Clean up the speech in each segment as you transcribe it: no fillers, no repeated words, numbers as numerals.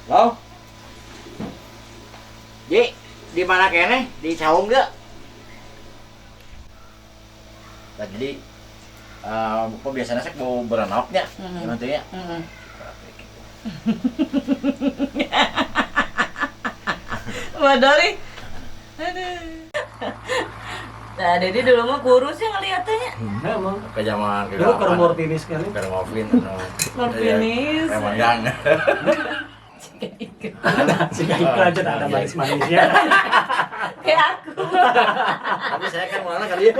Halo? Ji, di mana kene? Di saung gak? Jadi, kok biasanya saya mau berenoknya? Gimana tuh ya? Mbak Dori. Aduh. Nah, Dedi dulu mah kurus ya ngeliatannya. Emang. Ke zaman Dulu ke rumor finish kan. Ke morfin. Morfinis. Emang gang. Si iklan aja tak ada manis-manisnya. Kayak aku. Tapi saya kan mana kali ya?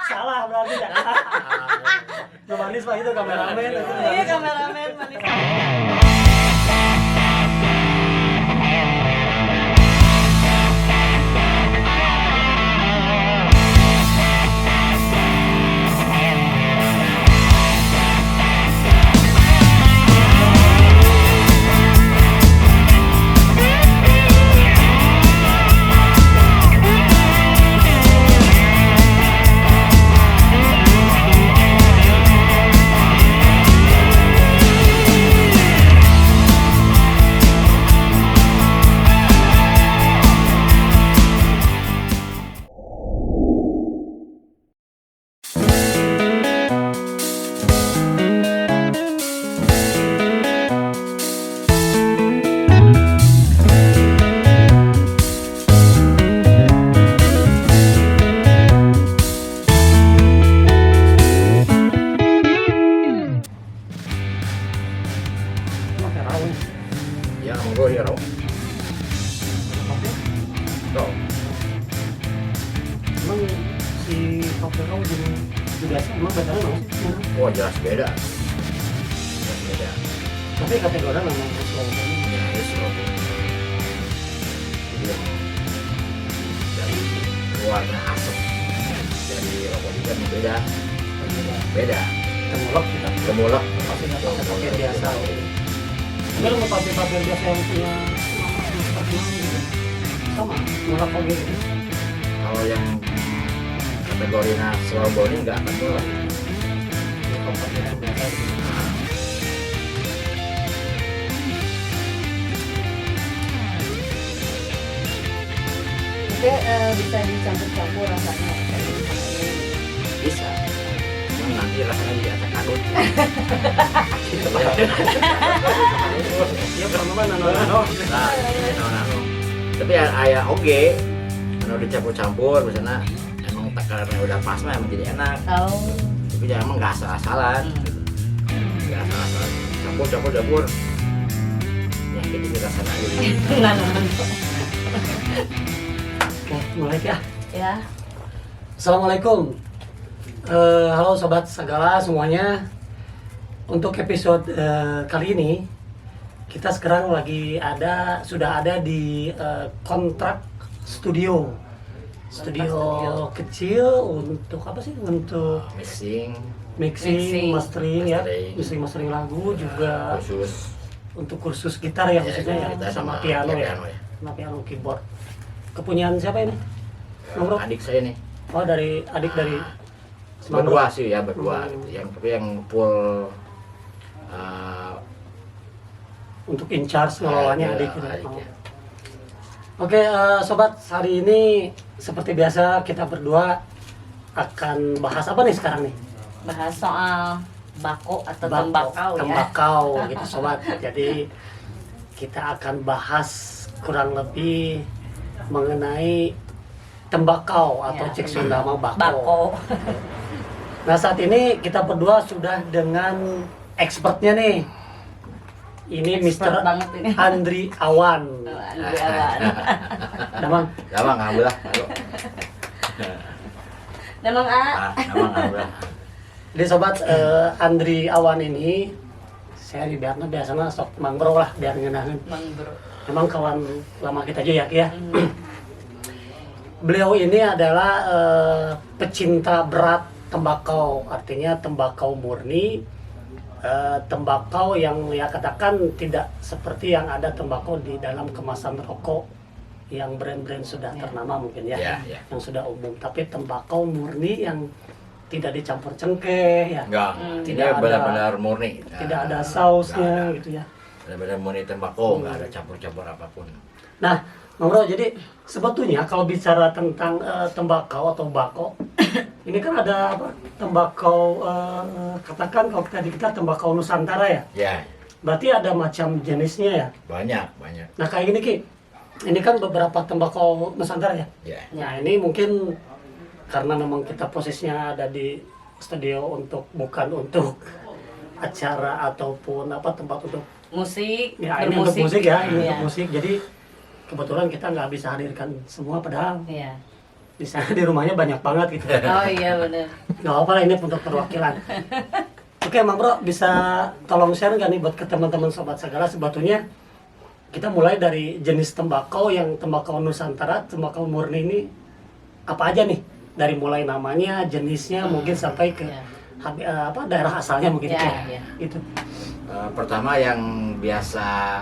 Salah berarti ya. Lu manis Pak itu kameramen. Iya, kameramen manis. Ya, monggo ya, Ro. Ro. Emang si Kopel kau juga sih emang betulnya nggak sih? Wah, jelas beda. Jelas beda. Tapi kategori orang memang slow banget. Ya, itu selalu. Jadi yang dari keluarnya asap dari rokok juga beda. Beda. Temulok kita. Gemulak. Pasti nggak pakai papir biasa. Enggak mau papir biasa yang punya seperti ini gitu. Sama, mulak kau gitu. Kalau yang kategorinya slow body nggak akan mulak. Kalau papir yang biasa gitu. Oke, bisa dicampur-campur rasanya. Bisa. Cuma nanti rasanya di atas kadut. Iya, teman-teman nano-nano. Nah, tapi aya oge anu dicampur-campur misalnya emang takarannya udah pas mah emang jadi enak. Oh. Tapi jangan emang nggak asal-asalan. Nggak asal-asalan. Campur. Ya kayak gini rasanya aja. Nah, mantap. Oke, mulai ya. Ya. Assalamualaikum. Halo sobat segala semuanya. Untuk episode kali ini kita sekarang sudah ada di kontrak studio kecil untuk apa sih? Untuk Mixing mixing, mastering ya, Mastering. mastering lagu juga khusus untuk kursus gitar ya khususnya ya, kita sama piano ya, sama piano keyboard. Kepunyaan siapa ini? Nomor? adik saya nih Oh dari adik dari berdua sih ya berdua Hmm. gitu. Yang full untuk in charge ngelolanya adik. adiknya. Oke, sobat, hari ini seperti biasa kita berdua akan bahas apa nih sekarang nih? Bahas soal bako atau Bako, tembakau ya. tembakau gitu sobat. Jadi kita akan bahas kurang lebih mengenai tembakau atau Ya, cek Sunda mah bako. Bako. Nah saat ini kita berdua sudah dengan expertnya nih. Ini Expert Mr. banget ini. Andri Awan. Andri Awan. Damang. Gampang alhamdulillah. Memang Gampang alhamdulillah. Jadi sobat Andri Awan ini saya di biasanya sok mangrove lah biar ngenahin. Bang Bro. Memang kawan lama kita juga ya. Beliau ini adalah pecinta berat tembakau, artinya tembakau murni, tembakau yang ya katakan tidak seperti yang ada tembakau di dalam kemasan rokok yang brand-brand sudah ternama mungkin ya, yang sudah umum. Tapi tembakau murni yang tidak dicampur cengkeh ya, Enggak, Tidak tidak ada- benar-benar murni. tidak ada sausnya gitu ya. benar-benar murni tembakau, nggak ada campur-campur apapun. Nah, Bang Bro, jadi sebetulnya kalau bicara tentang tembakau atau bako, ini kan ada apa? Tembakau, katakan kalau tadi kita tembakau Nusantara ya, Ya, berarti ada macam jenisnya ya. banyak. Nah kayak gini Ki, ini kan beberapa tembakau Nusantara ya. Ya, Nah ini mungkin karena memang kita posisinya ada di studio bukan untuk acara ataupun apa tempat untuk Musik, ya ini untuk musik ya, ini Iya. untuk musik. Jadi kebetulan kita nggak bisa hadirkan semua, padahal Iya. di sana di rumahnya banyak banget gitu. Oh iya benar. Nggak apa-apa lah, ini untuk perwakilan. Oke, Mang Bro, bisa tolong share nggak nih buat ke teman-teman Sobat Sagala, sebetulnya kita mulai dari jenis tembakau yang tembakau Nusantara, tembakau murni ini apa aja nih? Dari mulai namanya, jenisnya, mungkin sampai ke Iya. apa daerah asalnya mungkin. Iya, ya. iya. Itu. pertama yang biasa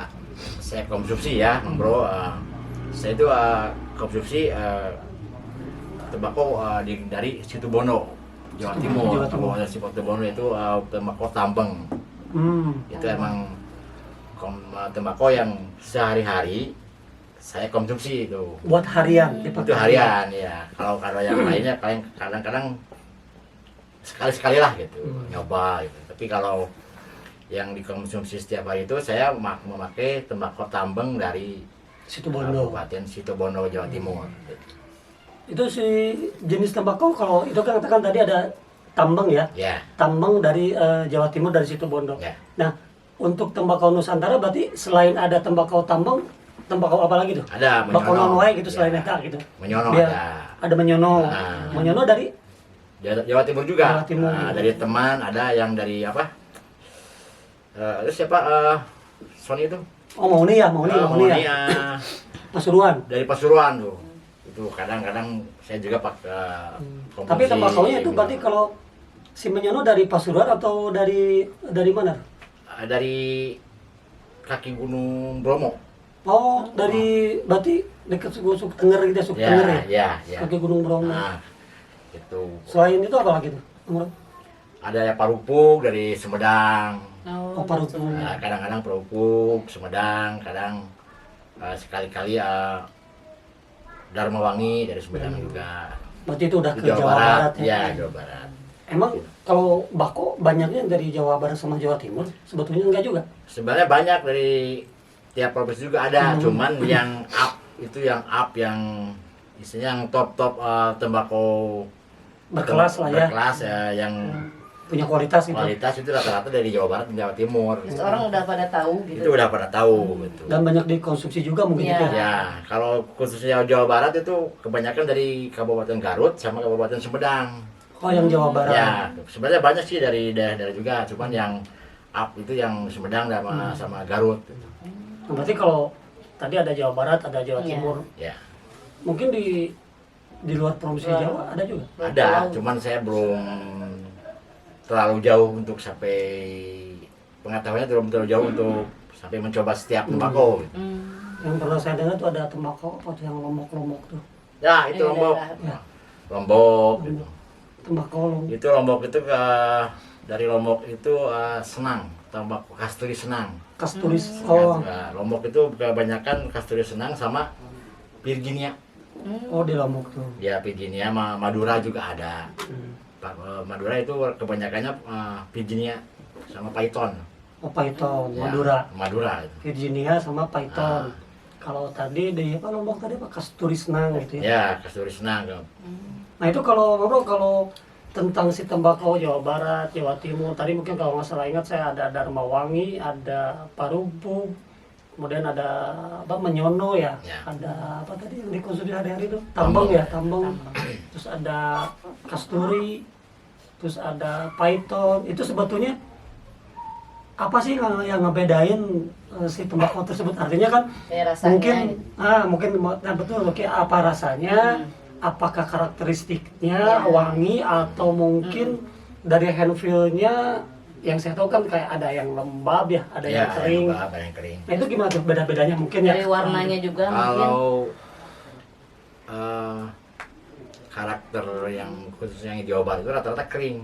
saya konsumsi ya, Bro. Saya itu konsumsi tembakau dari Situbondo, Jawa Timur. Jawa Timur. Dari Situbondo itu tembakau tambang. Itu emang tembakau yang sehari-hari saya konsumsi itu. Buat harian, Itu harian ya. Kalau yang lainnya kadang-kadang sekali-sekali lah gitu, nyoba gitu. Tapi kalau yang dikonsumsi setiap hari itu saya memakai tembakau tambang dari Situbondo. Kabupaten Situbondo, Jawa Timur. Itu si jenis tembakau, kalau itu kan katakan tadi ada tambang ya. Ya, Tambang dari Jawa Timur, dari Situbondo. ya. Nah, untuk tembakau Nusantara berarti selain ada tembakau tambang, tembakau apa lagi tuh? Ada Tembakau menyono. non-wae gitu selain Ya. eta gitu. Menyono Dia ada. ada menyono. Nah. Menyono dari Jawa Timur juga. Jawa Timur. Nah, dari teman ada yang dari apa? Terus siapa? Sony itu? Mauni ya, Mauni ya. Pasuruan. Dari Pasuruan tuh. Itu kadang-kadang saya juga pakai konsumsi. Tapi tembakaunya itu berarti kalau si menyono dari Pasuruan atau dari mana? Dari kaki Gunung Bromo. Oh, dari berarti dekat Suku Tenger gitu, Suku Tenger ya. Ya. Kaki Gunung Bromo. Nah, itu Selain itu apa lagi tuh? Menurut? ada ya Parupuk dari Sumedang. Oh, Parupuk. Nah, kadang-kadang Parupuk, Sumedang, kadang sekali-kali Dharmawangi dari Sumedang juga. Berarti itu udah Di ke Jawa Barat ya. Ya, Jawa Barat. Emang kalau bako banyaknya dari Jawa Barat sama Jawa Timur? Sebetulnya enggak juga. Sebenarnya banyak dari tiap provinsi juga ada, cuman yang up yang istilahnya yang top tembakau Berkelas lah ya. berkelas ya, yang Punya kualitas gitu. kualitas itu rata-rata dari Jawa Barat dan Jawa Timur. Terus orang udah pada tahu gitu. Itu udah pada tahu gitu. Dan banyak dikonsumsi juga mungkin Iya. gitu ya. Ya, kalau khususnya Jawa Barat itu kebanyakan dari Kabupaten Garut sama Kabupaten Sumedang. Oh, yang Jawa Barat. Ya, sebenarnya banyak sih dari daerah-daerah juga, cuman yang up itu yang Sumedang sama Garut. Nah, berarti kalau tadi ada Jawa Barat, ada Jawa Iya. Timur. Ya, Mungkin di luar provinsi Luar. Jawa ada juga. ada, cuman saya belum terlalu jauh untuk sampai pengetahuannya belum terlalu jauh untuk sampai mencoba setiap tembakau. Yang pernah saya dengar tuh ada tembakau apa tuh yang lombok-lombok tuh. Ya, itu Iya, Lombok. daerah. Lombok gitu. Tembakau lombok. Itu Lombok itu dari Lombok itu senang, tembakau kasturi senang. Kasturis. Oh, Nah, Lombok itu kebanyakan kasturi senang sama Virginia. oh di Lombok tuh. Ya, Virginia, Madura juga ada. Hmm. Madura itu kebanyakannya Virginia sama Python. Oh, Python, Ya, Madura. Madura. Virginia sama Python. Kalau tadi di apa Lombok tadi apa Kasturis Nang gitu ya. Ya, kasturi senang. Nah itu kalau ngobrol kalau tentang si tembakau Jawa Barat, Jawa Timur, tadi mungkin kalau nggak salah ingat saya ada Dharmawangi, ada Parupuk, kemudian ada apa Menyono ya, Ya. ada apa tadi yang dikonsumsi hari-hari itu tambang ya, tambang. Terus ada Kasturi, terus ada Python. Itu sebetulnya apa sih yang ngebedain si tembakau tersebut? Artinya kan Kayak rasanya. mungkin nah betul oke apa rasanya, apakah karakteristiknya wangi atau mungkin dari handfeel-nya yang saya tahu kan kayak ada yang lembab ya, ada yang kering. Ada yang kering. Nah itu gimana tuh beda-bedanya mungkin ya? Dari warnanya juga mungkin. Kalau karakter yang khususnya yang di Jawa Barat itu rata-rata kering.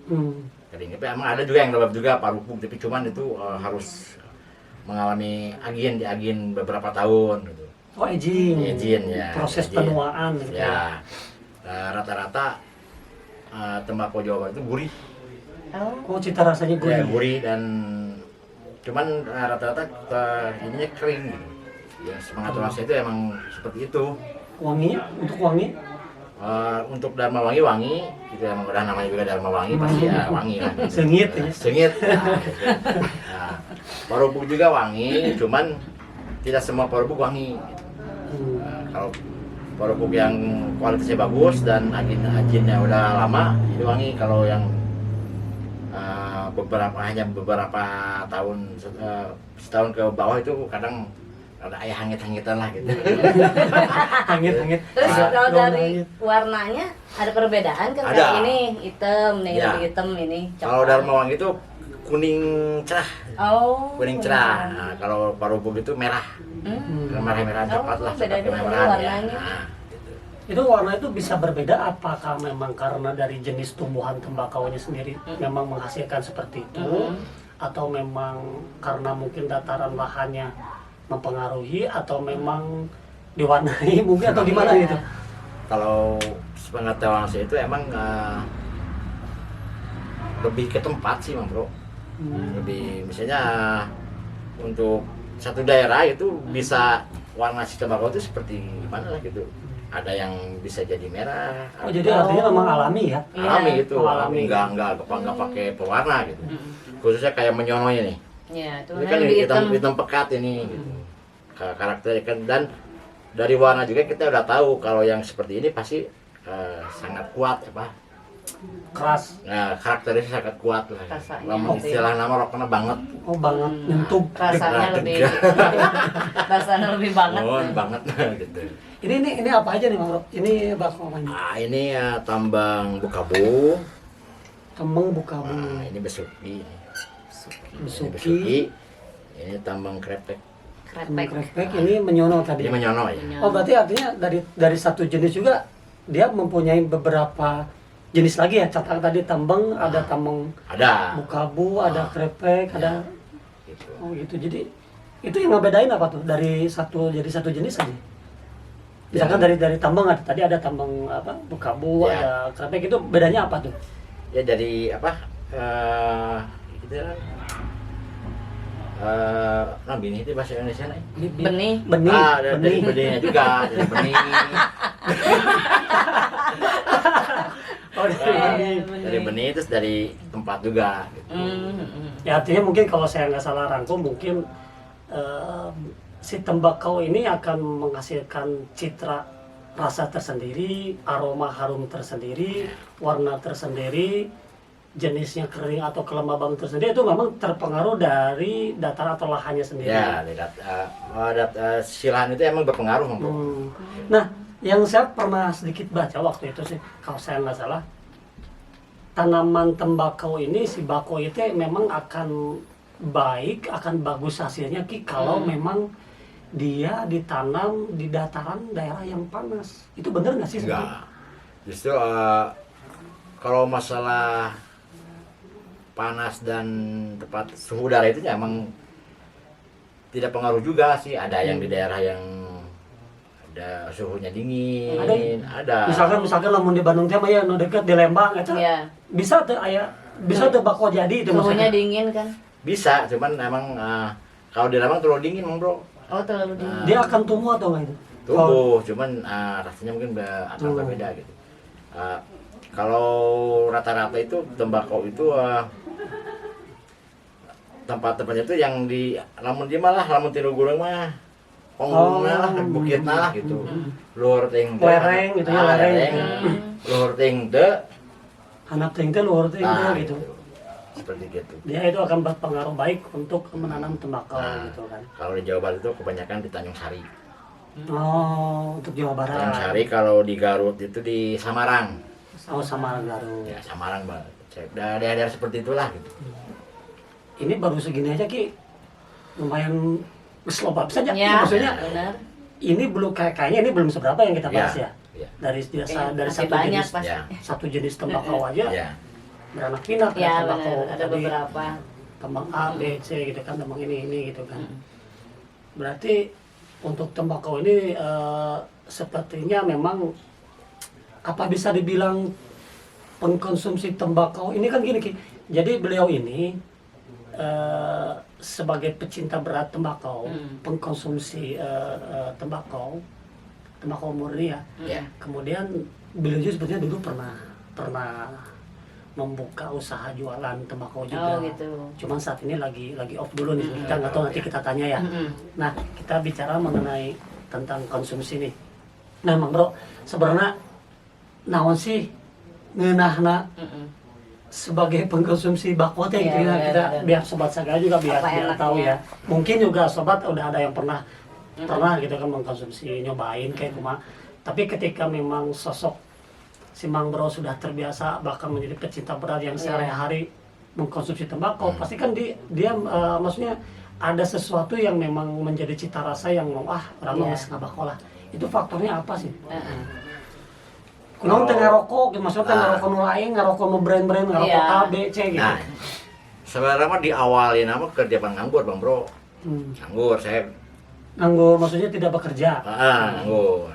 Hmm. Kering. Tapi emang ada juga yang lembab juga, Parupuk, tapi cuman itu harus mengalami aging di aging beberapa tahun gitu. Oh, aging. Aging ya. Proses aging. penuaan gitu. Ya. Rata-rata tembakau Jawa Barat itu gurih. Oh, cita rasanya Ya, gurih. gurih dan cuman rata-rata ininya kering gitu. Ya, semangat rasanya itu emang seperti itu. Wangi, untuk wangi. Untuk Dharma wangi, itu emang udah namanya juga Dharma wangi, pasti ya wangi kan. Sengit ya. Sengit. Nah, parubuk juga wangi, cuman tidak semua parubuk wangi. Kalau parubuk yang kualitasnya bagus dan ajinnya udah lama, itu wangi. Kalau yang hanya beberapa tahun, setahun ke bawah itu kadang ada ayah hangit-hangitan lah gitu. Hangit-hangit. Terus kalau Dong, dari hangit. warnanya ada perbedaan kan? Ada. Kayak ini hitam nih, Ya. lebih hitam ini. Kalau coklat. Dharma wangi itu kuning cerah, Oh. kuning cerah. Nah, kalau parubuk itu merah, merah-merah coklat lah, beda seperti juga merah ya. warnanya. Nah, gitu. Itu warna itu bisa berbeda apakah memang karena dari jenis tumbuhan tembakaunya sendiri memang menghasilkan seperti itu atau memang karena mungkin dataran lahannya mempengaruhi atau memang diwarnai mungkin atau gimana Iya. gitu. Kalau sepengetahuan saya itu emang lebih ke tempat sih, Bang Bro. Lebih misalnya untuk satu daerah itu bisa warna si tembakau itu seperti gimana lah gitu. Ada yang bisa jadi merah, Oh, jadi artinya memang alami ya. Iya. alami gitu, Oh, alami. nggak pakai pewarna gitu. Khususnya kayak menyono ini. Ya, itu Ini warnanya kan lebih hitam. hitam pekat ini gitu. Karakternya kan, dan dari warna juga kita udah tahu kalau yang seperti ini pasti sangat kuat apa. Keras. Nah, karakternya sangat kuat lah. Rasanya Lama gitu ya. istilah nama rokena banget. Oh, banget nyentuh. Rasanya Deg- lebih deg- rasanya lebih banget. Oh, banget gitu. Ini apa aja nih, Bang Bro? Ini bakso namanya. Nah, ini ya tambang bukabu. Temeng bukabu. Nah, ini besuki. Ini Besuki. besuki. Ini tambang krepek. Temeng Krepek. krepek ini menyono tadi. Ini menyono ya. Oh, berarti artinya dari satu jenis juga dia mempunyai beberapa jenis lagi ya. Catat tadi tambang, ada tambang Ada. bukabu, ada krepek, ada Gitu. oh gitu. Jadi itu yang ngebedain apa tuh dari satu jenis aja. Misalkan dari tambang ada tadi ada tambang apa bukabu, Ya. ada krepek, itu bedanya apa tuh? Ya dari apa? Gitu kan. Nah, bini itu bahasa Indonesia nih. Benih. Benih, Dari benihnya juga, dari benih. Oh, dari benih. Dari benih terus dari tempat juga gitu. Ya artinya mungkin kalau saya nggak salah rangkum mungkin si tembakau ini akan menghasilkan citra rasa tersendiri, aroma harum tersendiri, warna tersendiri, jenisnya kering atau kelembaban tersendiri, itu memang terpengaruh dari datar atau lahannya sendiri. Ya, silahan itu emang berpengaruh, Bro. Nah, yang saya pernah sedikit baca waktu itu sih, kalau saya nggak salah, tanaman tembakau ini, si bako itu memang akan baik, akan bagus hasilnya Ki, kalau memang dia ditanam di dataran daerah yang panas. Itu benar nggak sih? Enggak. Justru kalau masalah panas dan tepat suhu udara itu ya emang tidak pengaruh juga sih. Ada yang di daerah yang ada suhunya dingin, ada. Misalkan lamun di Bandung teh mah ya nu deket di Lembang eta. Ya. Bisa tuh bisa tuh bako jadi itu Suhunya maksudnya. dingin kan? Bisa, cuman emang kalau di Lembang terlalu dingin, Bang Bro. Oh, terlalu dingin. Dia akan tumbuh atau enggak itu? Tumbuh, cuman rasanya mungkin akan berbeda gitu. Kalau rata-rata itu tembakau itu tempat-tempatnya itu yang di lamun di malah lamun tilu gurung mah ponggungna lah, bukitna lah gitu. Luhur ting teu, Lereng gitu ya, lereng. Luhur ting teu, Anak ting teh luhur ting teh gitu. Seperti gitu. Dia itu akan berpengaruh baik untuk menanam tembakau gitu kan. Kalau di Jawa Barat itu kebanyakan di Tanjung Sari. Oh, untuk Jawa Tanjung Barat. Sari, kalau di Garut itu di Samarang. Oh, sama Garut. Ya, Samarang banget. Daerah-daerah seperti itulah gitu. Ini baru segini aja Ki. Lumayan selobab saja. Ya, Maksudnya benar. ini belum kayaknya ini belum seberapa yang kita bahas ya. Ya. Dari Masih satu banyak jenis pasti. Ya. satu jenis tembakau aja Ya. beranak pinak Ya, tembakau benar. Ada tadi. beberapa. tembang A, B, C gitu kan, tembang ini gitu kan. Berarti untuk tembakau ini sepertinya memang apa bisa dibilang pengkonsumsi tembakau ini kan gini Ki. Jadi beliau ini sebagai pecinta berat tembakau, pengkonsumsi tembakau murni ya. Ya. Kemudian beliau juga sebenarnya dulu pernah membuka usaha jualan tembakau juga. Oh gitu. Cuman saat ini lagi off dulu nih. Kita nggak tahu, nanti kita tanya ya. Nah, kita bicara mengenai tentang konsumsi nih. Nah, Mang Bro, sebenarnya naon sih ngeunahna sebagai pengkonsumsi bakwa teh Iya, kita benar. biar sobat saga juga biar Apa enaknya? tahu ya. Mungkin juga sobat udah ada yang pernah gitu kan mengkonsumsi, nyobain kayak kumaha. Tapi ketika memang sosok si Mang Bro sudah terbiasa bahkan menjadi pecinta berat yang sehari-hari mengkonsumsi tembakau, pasti kan dia maksudnya ada sesuatu yang memang menjadi cita rasa yang mau orang geus ngabakau lah. Itu faktornya apa sih? Kunaon teh ngarokok, maksudnya teh ngarokok nu lain, ngarokok nu brand-brand, ngarokok Iya. A, B, C gitu. Nah, sebenarnya mah diawalin nama kerja nganggur Bang Bro. Nganggur saya. Nganggur maksudnya tidak bekerja. Nganggur.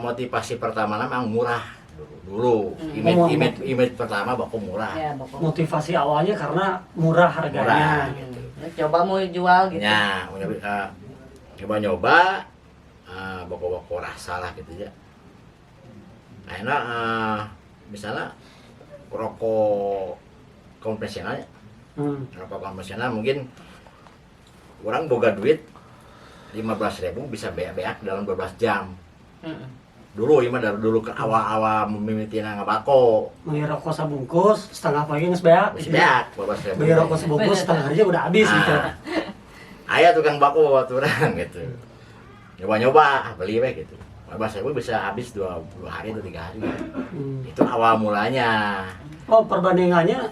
Motivasi pertama nama murah dulu. Image pertama bakal murah. Ya, pokoknya. Motivasi awalnya karena murah harganya. Murah gitu. Coba mau jual gitu. Ya, nyoba bako-bako rasa lah gitu ya. Akhirnya misalnya rokok konvensional ya. Rokok konvensional mungkin orang boga duit 15.000 bisa beak dalam 12 jam. Dulu ya dari dulu ke awal-awal mimitina ngabako. Beli rokok sabungkus, setengah pagi geus beak. Bisa beak 12.000. Beli rokok sebungkus setengah hari udah habis gitu. Aya tukang bako aturan gitu. Nyoba-nyoba beli we gitu. 15.000 bisa habis 2 hari atau 3 hari. Itu awal mulanya. Oh, perbandingannya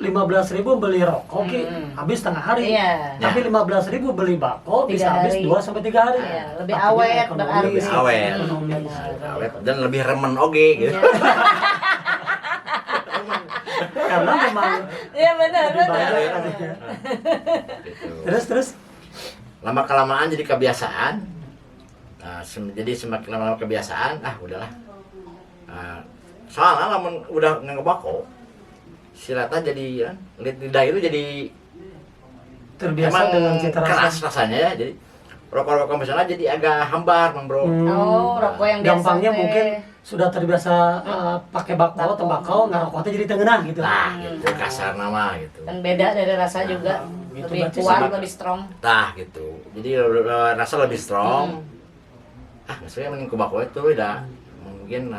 15.000 beli rokok Ki, habis setengah hari. Iya. Tapi 15.000 beli bako bisa 3 habis hari. 2 sampai 3 hari. Iya, lebih Artinya awet ekonomis. berarti. Lebih awet. Ekonomis. Awet dan lebih remen oge gitu. Karena memang Iya benar lebih benar. banyak adanya. Gitu. Terus Lama kelamaan jadi kebiasaan. Jadi semakin lama kebiasaan, udahlah. Soalnya lamun udah ngebako, silata jadi lidah itu jadi terbiasa emang dengan cita keras rasa. rasanya ya. Jadi rokok-rokok misalnya jadi agak hambar, Bang Bro. Oh, rokok yang biasa Gampangnya teh. mungkin sudah terbiasa pakai bako, tembakau, ngarokoknya jadi tengenah gitu. Nah, gitu kasar nama gitu. Kan beda dari rasa juga. gitu Lebih berarti kuat, sama- lebih strong. Tah gitu. Jadi rasa lebih strong. Maksudnya mending kubako itu udah mungkin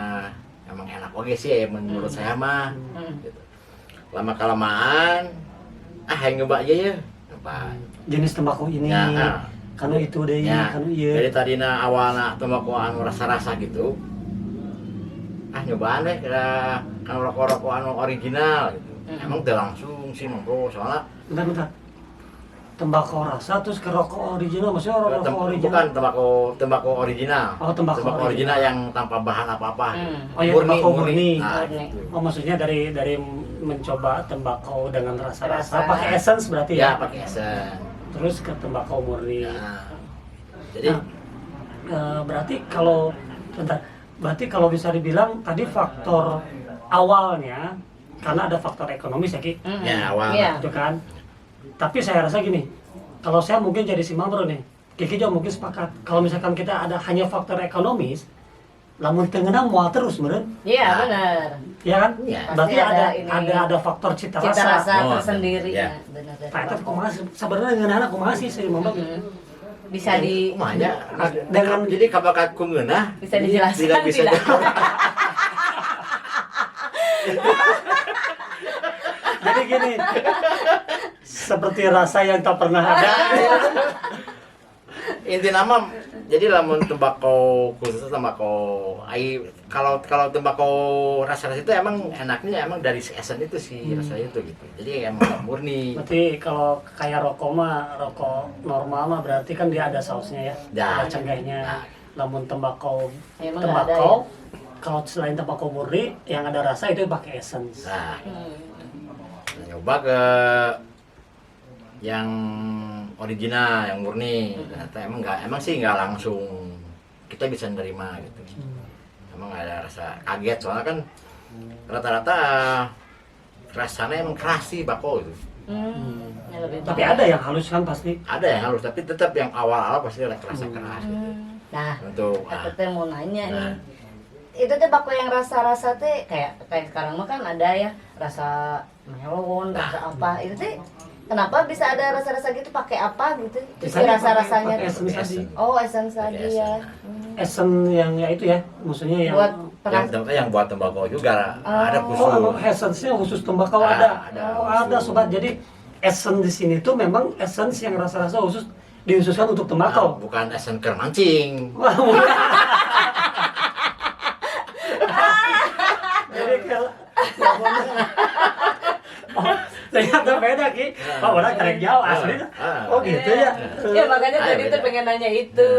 emang enak oke sih ya menurut saya mah. Gitu. Lama kelamaan yang nyoba aja ya. Nyoba. Jenis tembakau ini, Ya, kanu itu deh, Ya, kanu iya. dari tadinya awalnya tembakau anu rasa-rasa gitu. Nyobaan deh kan rokok-rokok anu original gitu. Emang udah langsung sih Bro, soalnya Bentar. Tembakau rasa terus ke rokok original, maksudnya rokok original. bukan tembakau original. Oh, tembakau original yang tanpa bahan apa-apa. Oh, ya, tembakau murni. Nah, Murni. gitu. Oh, maksudnya dari mencoba tembakau dengan rasa-rasa, Rasa. pakai essence berarti Ya, ya. pakai esen. Terus ke tembakau murni. Nah, jadi Berarti kalau kalau bisa dibilang tadi faktor awalnya karena ada faktor ekonomis ya Ki, ya awal. Iya. gitu kan. Tapi saya rasa gini, kalau saya mungkin jadi si Mang Bro nih, Kiki juga mungkin sepakat. Kalau misalkan kita ada hanya faktor ekonomis, lamun tengenang mual terus meren, Iya Nah. benar. ya kan? Iya. Berarti Pasti ada ada ini. faktor cita Cita rasa. rasa Oh, tersendiri iya. ya. Benar. Nah, itu kumaha sih? Sebenarnya ngeunahna kumaha sih si Mang Bro? Bisa di Makanya Dengan- jadi kabakat kungeunah bisa dijelaskan tidak bisa Jadi gini, seperti rasa yang tak pernah ada. inti nama jadi lamun tembakau khusus tembakau kalau tembakau rasa-rasa itu emang enaknya emang dari esen itu sih rasa itu gitu, jadi emang murni. Berarti kalau kayak rokok mah, rokok normal mah berarti kan dia ada sausnya ya, Ya. ada cengkehnya. Nah. Namun tembakau, Emang nggak ada kalau selain tembakau murni yang ada rasa itu pakai essence. Nah, Coba ke yang original, yang murni. Ternyata emang sih nggak langsung kita bisa nerima gitu. Emang nggak ada rasa kaget, soalnya kan rata-rata rasanya emang keras sih bako itu. Ya lebih Tapi baik. ada yang halus kan pasti. Ada yang halus, tapi tetap yang awal-awal pasti ada kerasa keras gitu. Nah, Untuk aku teh mau nanya Nah. nih. Itu teh bako yang rasa-rasa teh kayak sekarang mah kan ada ya rasa melon, rasa apa. Itu teh kenapa bisa ada rasa-rasa gitu, pakai apa gitu? Terus Misalnya rasa-rasanya pakai tuh. essence tadi. Oh, essence tadi ya. Essence yang ya itu ya, maksudnya yang Buat yang buat tembakau juga ada oh, khusus. emang essence-nya khusus tembakau ada. Ada Oh, ada khusus. sobat. Jadi essence di sini tuh memang essence yang rasa-rasa khusus dihususkan untuk tembakau. Bukan esen keur mancing. Wah, jadi kalau oh, ternyata beda Ki. Oh, orang kerek jauh asli. Oh gitu ya. Ya makanya Ayo, tadi tuh beda. pengen nanya itu.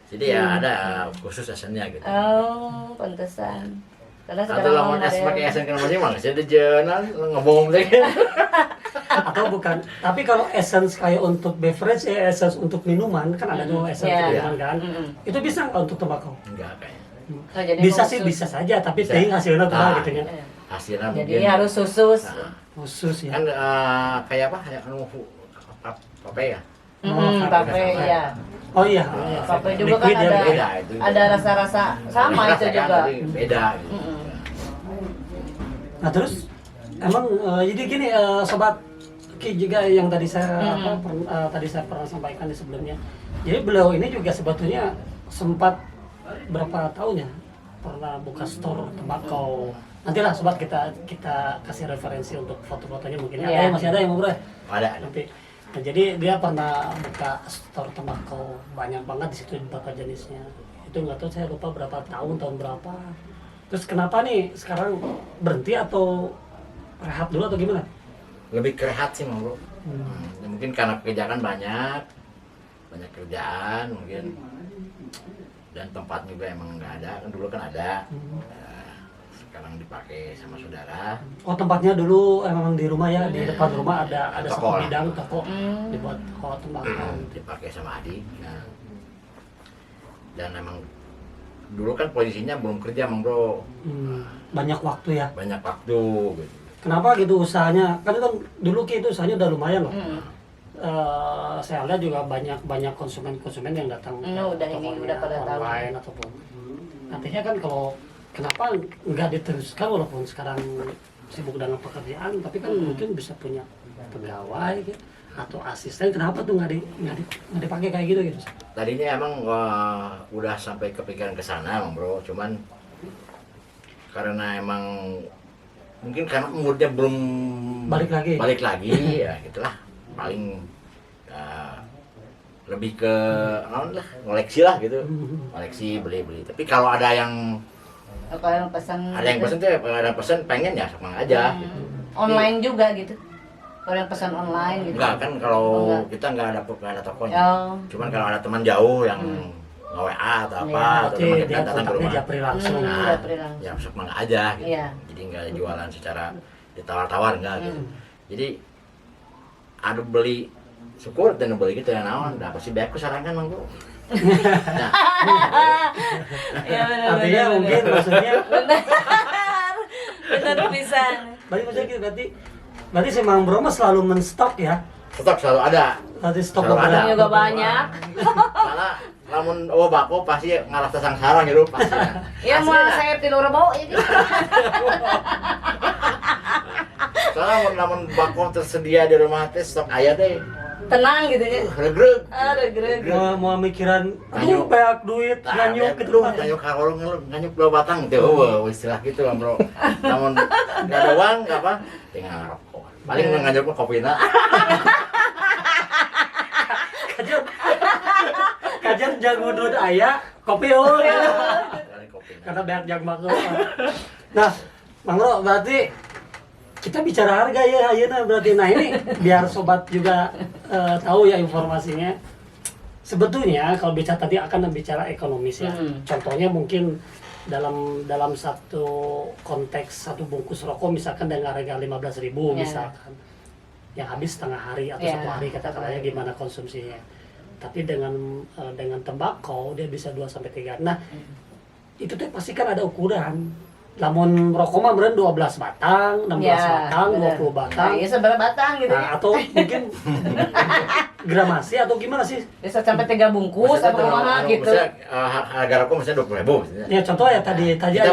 Jadi ya ada khusus esennya gitu. Oh, pantesan. Karena Atau sekarang lamun ada es yang- pakai esen keur mancing mah saya jenan ngomong teh. Atau bukan. Tapi kalau essence kayak untuk beverage, essence untuk minuman kan ada tuh essence Iya. minuman kan. Mm-mm. Itu bisa nggak untuk tembakau? Enggak kayaknya. Oh, jadi Bisa khusus. sih bisa saja, tapi Bisa. ting hasilnya tuh Ah. gitu ya. Iya. Hasilnya Jadi mungkin harus khusus. Nah, Khusus ya. kan kayak apa? Kayak apa ya? Pape ya. Oh iya. Pape juga kan Liquid ya, ada beda itu. ada rasa-rasa sama Rasa itu kan, juga. tapi beda gitu. Nah terus emang jadi gini sobat Ki juga yang tadi saya tadi saya pernah sampaikan di sebelumnya. Jadi beliau ini juga sebetulnya sempat berapa tahun ya pernah buka store tembakau. Nantilah sobat kita kasih referensi untuk foto-fotonya mungkin ya. Iya. Masih ada yang mau bro? Ada. Nanti. Nah, jadi dia pernah buka store tembakau banyak banget di situ beberapa jenisnya. Itu nggak tahu saya lupa berapa tahun berapa. Terus kenapa nih sekarang berhenti atau rehat dulu atau gimana? Lebih kerehat sih Bang Bro. Ya, mungkin karena pekerjaan banyak kerjaan mungkin, dan tempat juga emang nggak ada. Kan dulu kan ada. Sekarang dipakai sama saudara. Oh tempatnya dulu emang di rumah ya, di depan rumah ada Toko satu lah. bidang toko dibuat tembakau. Dipakai sama adik. Nah, dan emang dulu kan posisinya belum kerja Bang Bro. Banyak waktu ya. Banyak waktu gitu. Kenapa gitu usahanya? Kan dulu Ki itu usahanya udah lumayan loh. Saya lihat juga banyak konsumen yang datang Udah ini, tokonya udah pada tahu. online ataupun artinya kan kalau kenapa nggak diteruskan walaupun sekarang sibuk dengan pekerjaan tapi kan mungkin bisa punya pegawai gitu, atau asisten, kenapa tuh nggak dipakai kayak gitu gitu? Tadinya emang udah sampai kepikiran ke sana Bang Bro, cuman karena emang mungkin karena umurnya belum Balik lagi. Ya gitulah, paling lebih ke ngoleksi lah gitu, koleksi beli. Tapi kalau ada yang Kalau yang pesan tuh ada pesan pengen ya sama aja gitu. online juga gitu. Kalau yang pesan online gitu. Enggak kan kalau Oh, enggak. kita nggak ada tokonya. Oh. Cuman kalau ada teman jauh yang nge-WA atau apa, Iya, atau Berarti teman dia kita datang ke kontaknya rumah. japri langsung. Nah, japri langsung. ya masuk mana aja gitu. Iya. Jadi nggak jualan secara ditawar-tawar enggak gitu. Jadi ada beli syukur dan beli gitu yang naon, nah pasti baik aku sarankan Bang Bro. Nah, Iya benar. Artinya mungkin maksudnya benar pisan. berarti si Mang Bro mah selalu menstok ya. stok selalu ada. Berarti stok Selalu ada. Orang juga banyak. Malah namun bako pasti ngarasa sangsara gitu pasti. Ya mau saya tidur bau ini. Soalnya namun bako tersedia di rumah teh stok aya teh. Tenang gitu ya. Regreg. Ada greg. Mau mikiran Nganyuk. banyak duit nganyuk gitu kan. Nganyuk karung nganyuk dua batang teh istilah gitu Bang Bro. Namun enggak ada uang enggak apa tinggal ngerokok. Paling nganyuk mah kopina. Kajian jago duit aya kopi oh. Paling kopina. Karena banyak jago makan. Nah, Mang Bro berarti kita bicara harga ya ayeuna berarti. Nah ini biar sobat juga tahu ya informasinya. Sebetulnya kalau bicara tadi akan bicara ekonomis ya. Contohnya mungkin dalam satu konteks satu bungkus rokok misalkan dengan harga 15.000 Ya. misalkan. yang habis setengah hari atau Ya, 1 hari katakanlah gimana konsumsinya. Tapi dengan tembakau dia bisa 2 sampai 3. Nah, itu tuh pasti kan ada ukuran. Lamun rokok mah meureun 12 batang, 16 batang, bener. 20 batang. Nah, iya seberapa batang gitu ya. Nah, atau mungkin gramasi atau gimana sih? Bisa sampai 3 bungkus Maksudnya atau kalau- kumaha kalau gitu. misalnya, harga rokok misalnya 20.000 misalnya. Ya contoh ya tadi Kita aja.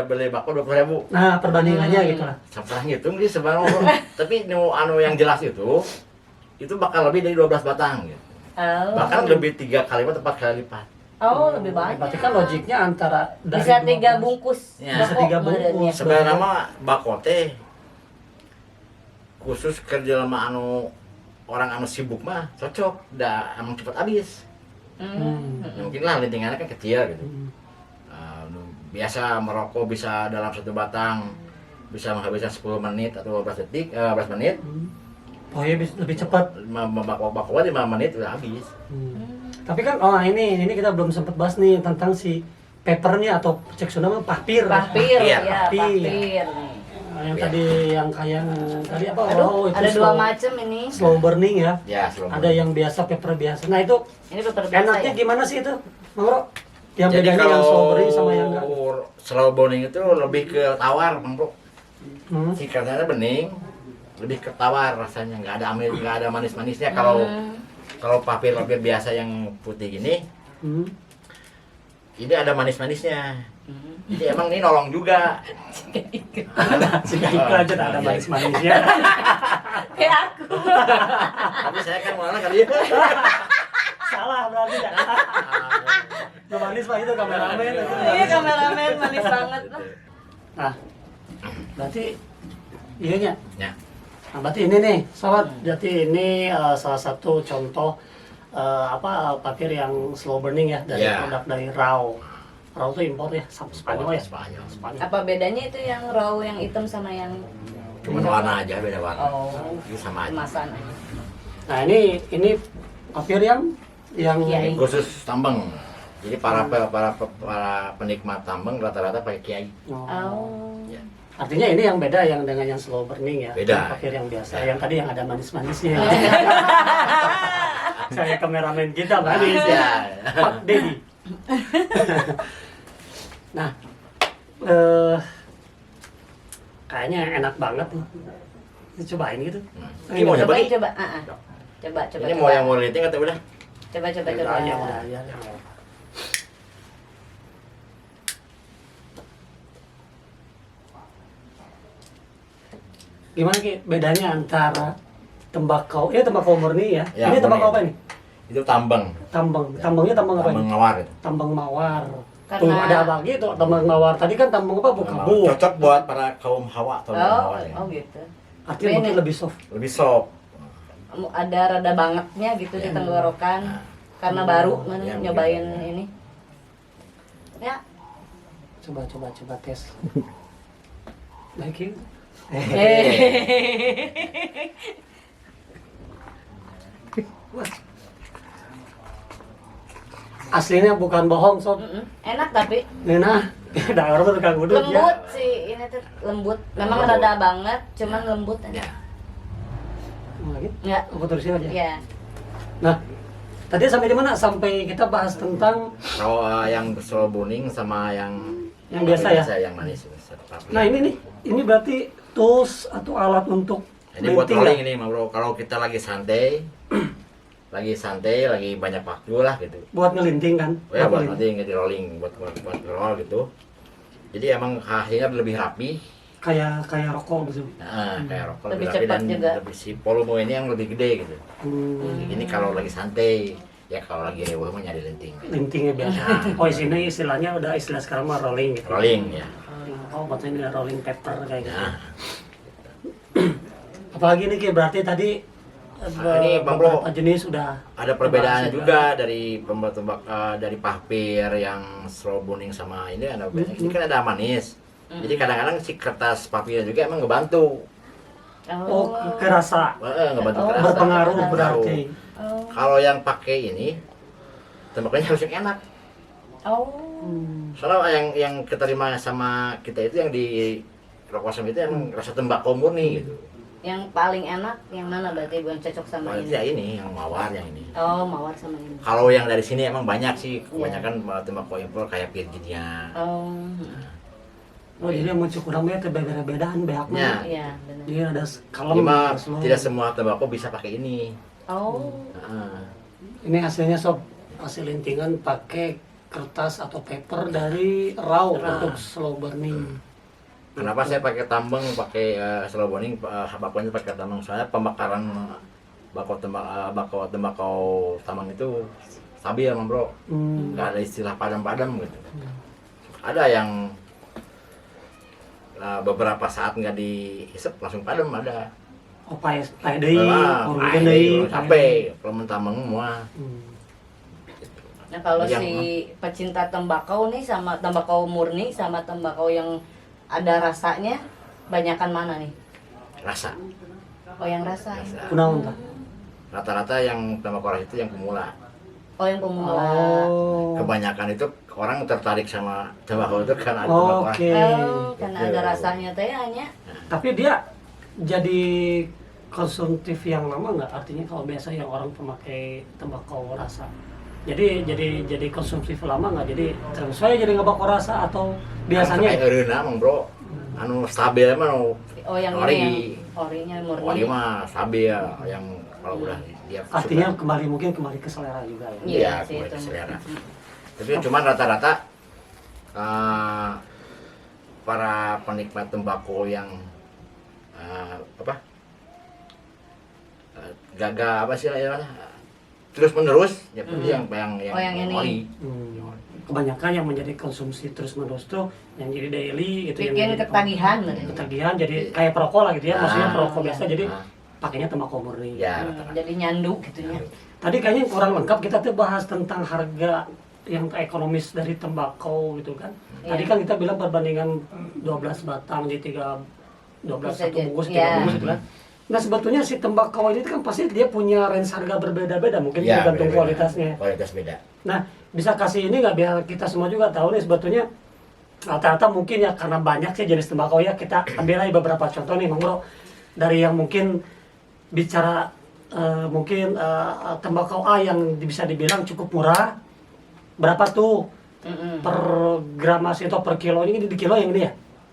beli bako 20.000. Nah, perbandingannya gitu lah. Sampah ngitung sih sebenarnya. Tapi anu yang jelas itu bakal lebih dari 12 batang gitu. Oh. Bahkan lebih 3 kali lipat, 4 kali lipat. Oh, lebih banyak. Berarti kan logiknya antara dari Bisa 3 12 bungkus. Ya, bisa rokok 3 meureun ya. bungkus. Sebenarnya mah bako teh khusus kerja sama orang anu sibuk mah cocok, dah emang cepat habis. Hmm. Ya, mungkin lah lintingannya kan kecil gitu. Hmm. Biasa merokok bisa dalam 1 batang bisa menghabiskan 10 menit atau 12 detik, 12 menit. Oh iya lebih cepat. Bako 5 menit udah habis. Tapi kan ini kita belum sempat bahas nih tentang si papernya atau cek Sunda mah papir. Papir, Iya, ya, papir. papir. Nah, yang tadi tadi apa? Aduh, itu ada 2 slow, macam ini. slow burning ya. Ya, slow Ada yang biasa paper biasa. Nah, itu Ini paper biasa enaknya ya. gimana sih itu? Bro? Yang Jadi bedanya yang slow burning sama yang enggak? slow burning itu lebih ke tawar, Bang Bro. Hmm. Si katanya bening, lebih ke tawar rasanya, nggak ada manis-manisnya. Kalau papir biasa yang putih gini, Hmm. ini ada manis-manisnya. Jadi emang ini nolong juga. Jika itu aja tak ada manis-manisnya. Kayak aku. Tapi saya kan malah kali ya. Salah berarti ya. Nggak manis pak itu kameramen. Iya, kameramen manis banget lah. Nah, berarti iya nya. Ya. Nah, berarti ini nih, sobat. Jadi ini salah satu contoh papir yang slow burning ya dari Ya. produk dari RAW. RAW itu impor ya, Spanyol ya. Spanyol. Apa bedanya itu yang raw yang hitam sama yang Cuma warna aja, beda warna. oh, Ini sama aja. kemasan aja? Nah, ini papir yang Kiai. Khusus tambang. Jadi para penikmat tambang rata-rata pakai kiai. Oh. Oh. Ya. Artinya ini yang beda yang dengan yang slow burning ya. Beda. Yang papir yang biasa. Ya. Yang tadi yang ada manis-manisnya. Saya kameramen kita manis ya. Ya. Pak Dedi. Nah, kayaknya enak banget nih. Cobain gitu. Ini mau nyoba Coba, nih? coba. Coba. Ini mau yang mau liting atau udah? Coba. Udah aja, udah aja. Gimana Ki bedanya antara tembakau, tembakau murni ya? Ya, Ini tembakau murni. apa ini? Itu tambang. Tambangnya tambang apa Tambang ini? mawar itu. Tambang mawar. Karena- Tuh ada apa gitu? Tambang mawar. Tadi kan tambang apa? Tambang Bukabu. mawar. Cocok buat para kaum hawa atau Oh, mawar ya. gitu. Artinya Ini. mungkin lebih soft. Lebih soft. Ada rada bangetnya gitu di Ya. tenggorokan. Nah. Karena baru mana Ya, nyobain mungkin. ini. Ya. Coba tes. Baik ya. Aslinya bukan bohong sob. Enak tapi Nah, daerah tuh tukang udut ya. lembut sih ini tuh lembut. Memang Lembut. rada banget, cuman lembut aja. Ya. Mau lagi? Ya. Aku terusin aja. Ya. Nah, tadi sampai di mana? Sampai kita bahas tentang Kalau yang slow burning sama yang biasa ya. yang manis. Nah, ini nih. Ini berarti tools atau alat untuk Ini buat melting rolling ya? ini, Bro. Kalau kita lagi santai, lagi banyak waktu lah gitu. Buat ngelinting kan? Oh ya, buat ngelinting. nanti rolling, buat roll gitu. Jadi emang hasilnya lebih rapi. Kayak rokok gitu. Nah, kayak rokok Lebih lebih rapi cepat dan juga. lebih si volume ini yang lebih gede gitu. Ini kalau lagi santai, ya kalau lagi heboh mah nyari lenting. Lintingnya biasa. Oh, di sini istilahnya udah istilah sekarang mah rolling gitu. Rolling ya. Oh, maksudnya ini rolling paper kayak gitu. Nah, Apalagi nih Ki, berarti tadi ini, Bang Bro, beberapa jenis udah ada perbedaannya dibahas juga dari pembuat dari papir yang slow burning sama ini ada ini kan ada manis. Jadi kadang-kadang si kertas papirnya juga emang ngebantu. Oh, kerasa Ngebantu Oh, kerasa. berpengaruh Berpengaruh. berarti. Oh. Kalau yang pakai ini tembakaunya harus yang enak. Oh. Soalnya yang keterima sama kita itu yang di rokok Sam itu emang rasa tembakau murni gitu. Yang paling enak yang mana berarti bukan cocok sama Kalau ini? ya ini yang mawar yang ini. Oh, mawar sama ini. Kalau yang dari sini emang banyak sih, kebanyakan tembakau impor kayak Virginia. Oh. Oh jadi yang muncul kurang teh beda-bedaan beaknya. Ya. Iya, benar. Jadi ada kalem. Cuma ada slow. tidak semua tembakau bisa pakai ini. Oh. Heeh. Ini hasilnya sob, hasil lintingan pakai kertas atau paper dari raw untuk slow burning. Kenapa saya pakai tambang, pakai slow burning, bakunya pakai tambang? Soalnya pembakaran tembakau tambang itu stabil emang bro, nggak ada istilah padam-padam gitu. Ada yang beberapa saat nggak dihisap langsung padam ada. Oh pae deui, urungkeun Deui, deui. capek, kalau mentambang semua. Nah, kalau Yang- si pecinta tembakau nih sama tembakau murni sama tembakau yang ada rasanya, banyakan mana nih? Rasa. Oh, yang rasa. Kunaon tah? Rata-rata yang tembakau rasa itu yang pemula. Oh, yang pemula. Oh. Kebanyakan itu orang tertarik sama tembakau itu karena ada tembakau rasa. Oke. Oh, karena Gitu. ada rasanya teh hanya. Tapi dia jadi konsumtif yang lama nggak? Artinya kalau biasa yang orang pemakai tembakau rasa. Jadi konsumtif lama nggak? Jadi terus saya jadi ngebakau rasa atau biasanya? kayak eureuna emang bro. Anu stabil mah nu Oh, yang ori. ini yang orinya Ori murni. mah stabil yang kalau udah dia Artinya suka. mungkin kembali ke selera juga ya. Iya, Iya, sih kembali itu. ke selera. Tapi cuman rata-rata para penikmat tembakau yang gagal apa sih namanya terus menerus ya yang Oh, yang ini. ori. Kebanyakan yang menjadi konsumsi terus menerus tuh yang jadi daily gitu yang Bikin jadi ketagihan berarti. ketagihan jadi kayak perokok lah gitu ya, maksudnya perokok biasa jadi Ah, pakainya tembakau murni. ya rata-rata. Jadi nyandu gitunya. Tadi kayaknya kurang lengkap kita tuh bahas tentang harga yang ekonomis dari tembakau gitu kan. Tadi Iya. kan kita bilang perbandingan 12 batang di 12 Bisa satu jadi, bungkus, iya. 3 bungkus gitu kan. Nah sebetulnya si tembakau ini kan pasti dia punya range harga berbeda-beda, mungkin Ya, tergantung beda-beda. kualitasnya. Kualitas beda. Nah, bisa kasih ini nggak biar kita semua juga tahu nih sebetulnya rata-rata mungkin ya karena banyak sih jenis tembakau ya, kita ambil aja beberapa contoh nih Mang Bro. Dari yang mungkin bicara tembakau A yang bisa dibilang cukup murah, berapa tuh per gramasi atau per kilo, ini di kilo yang ini ya?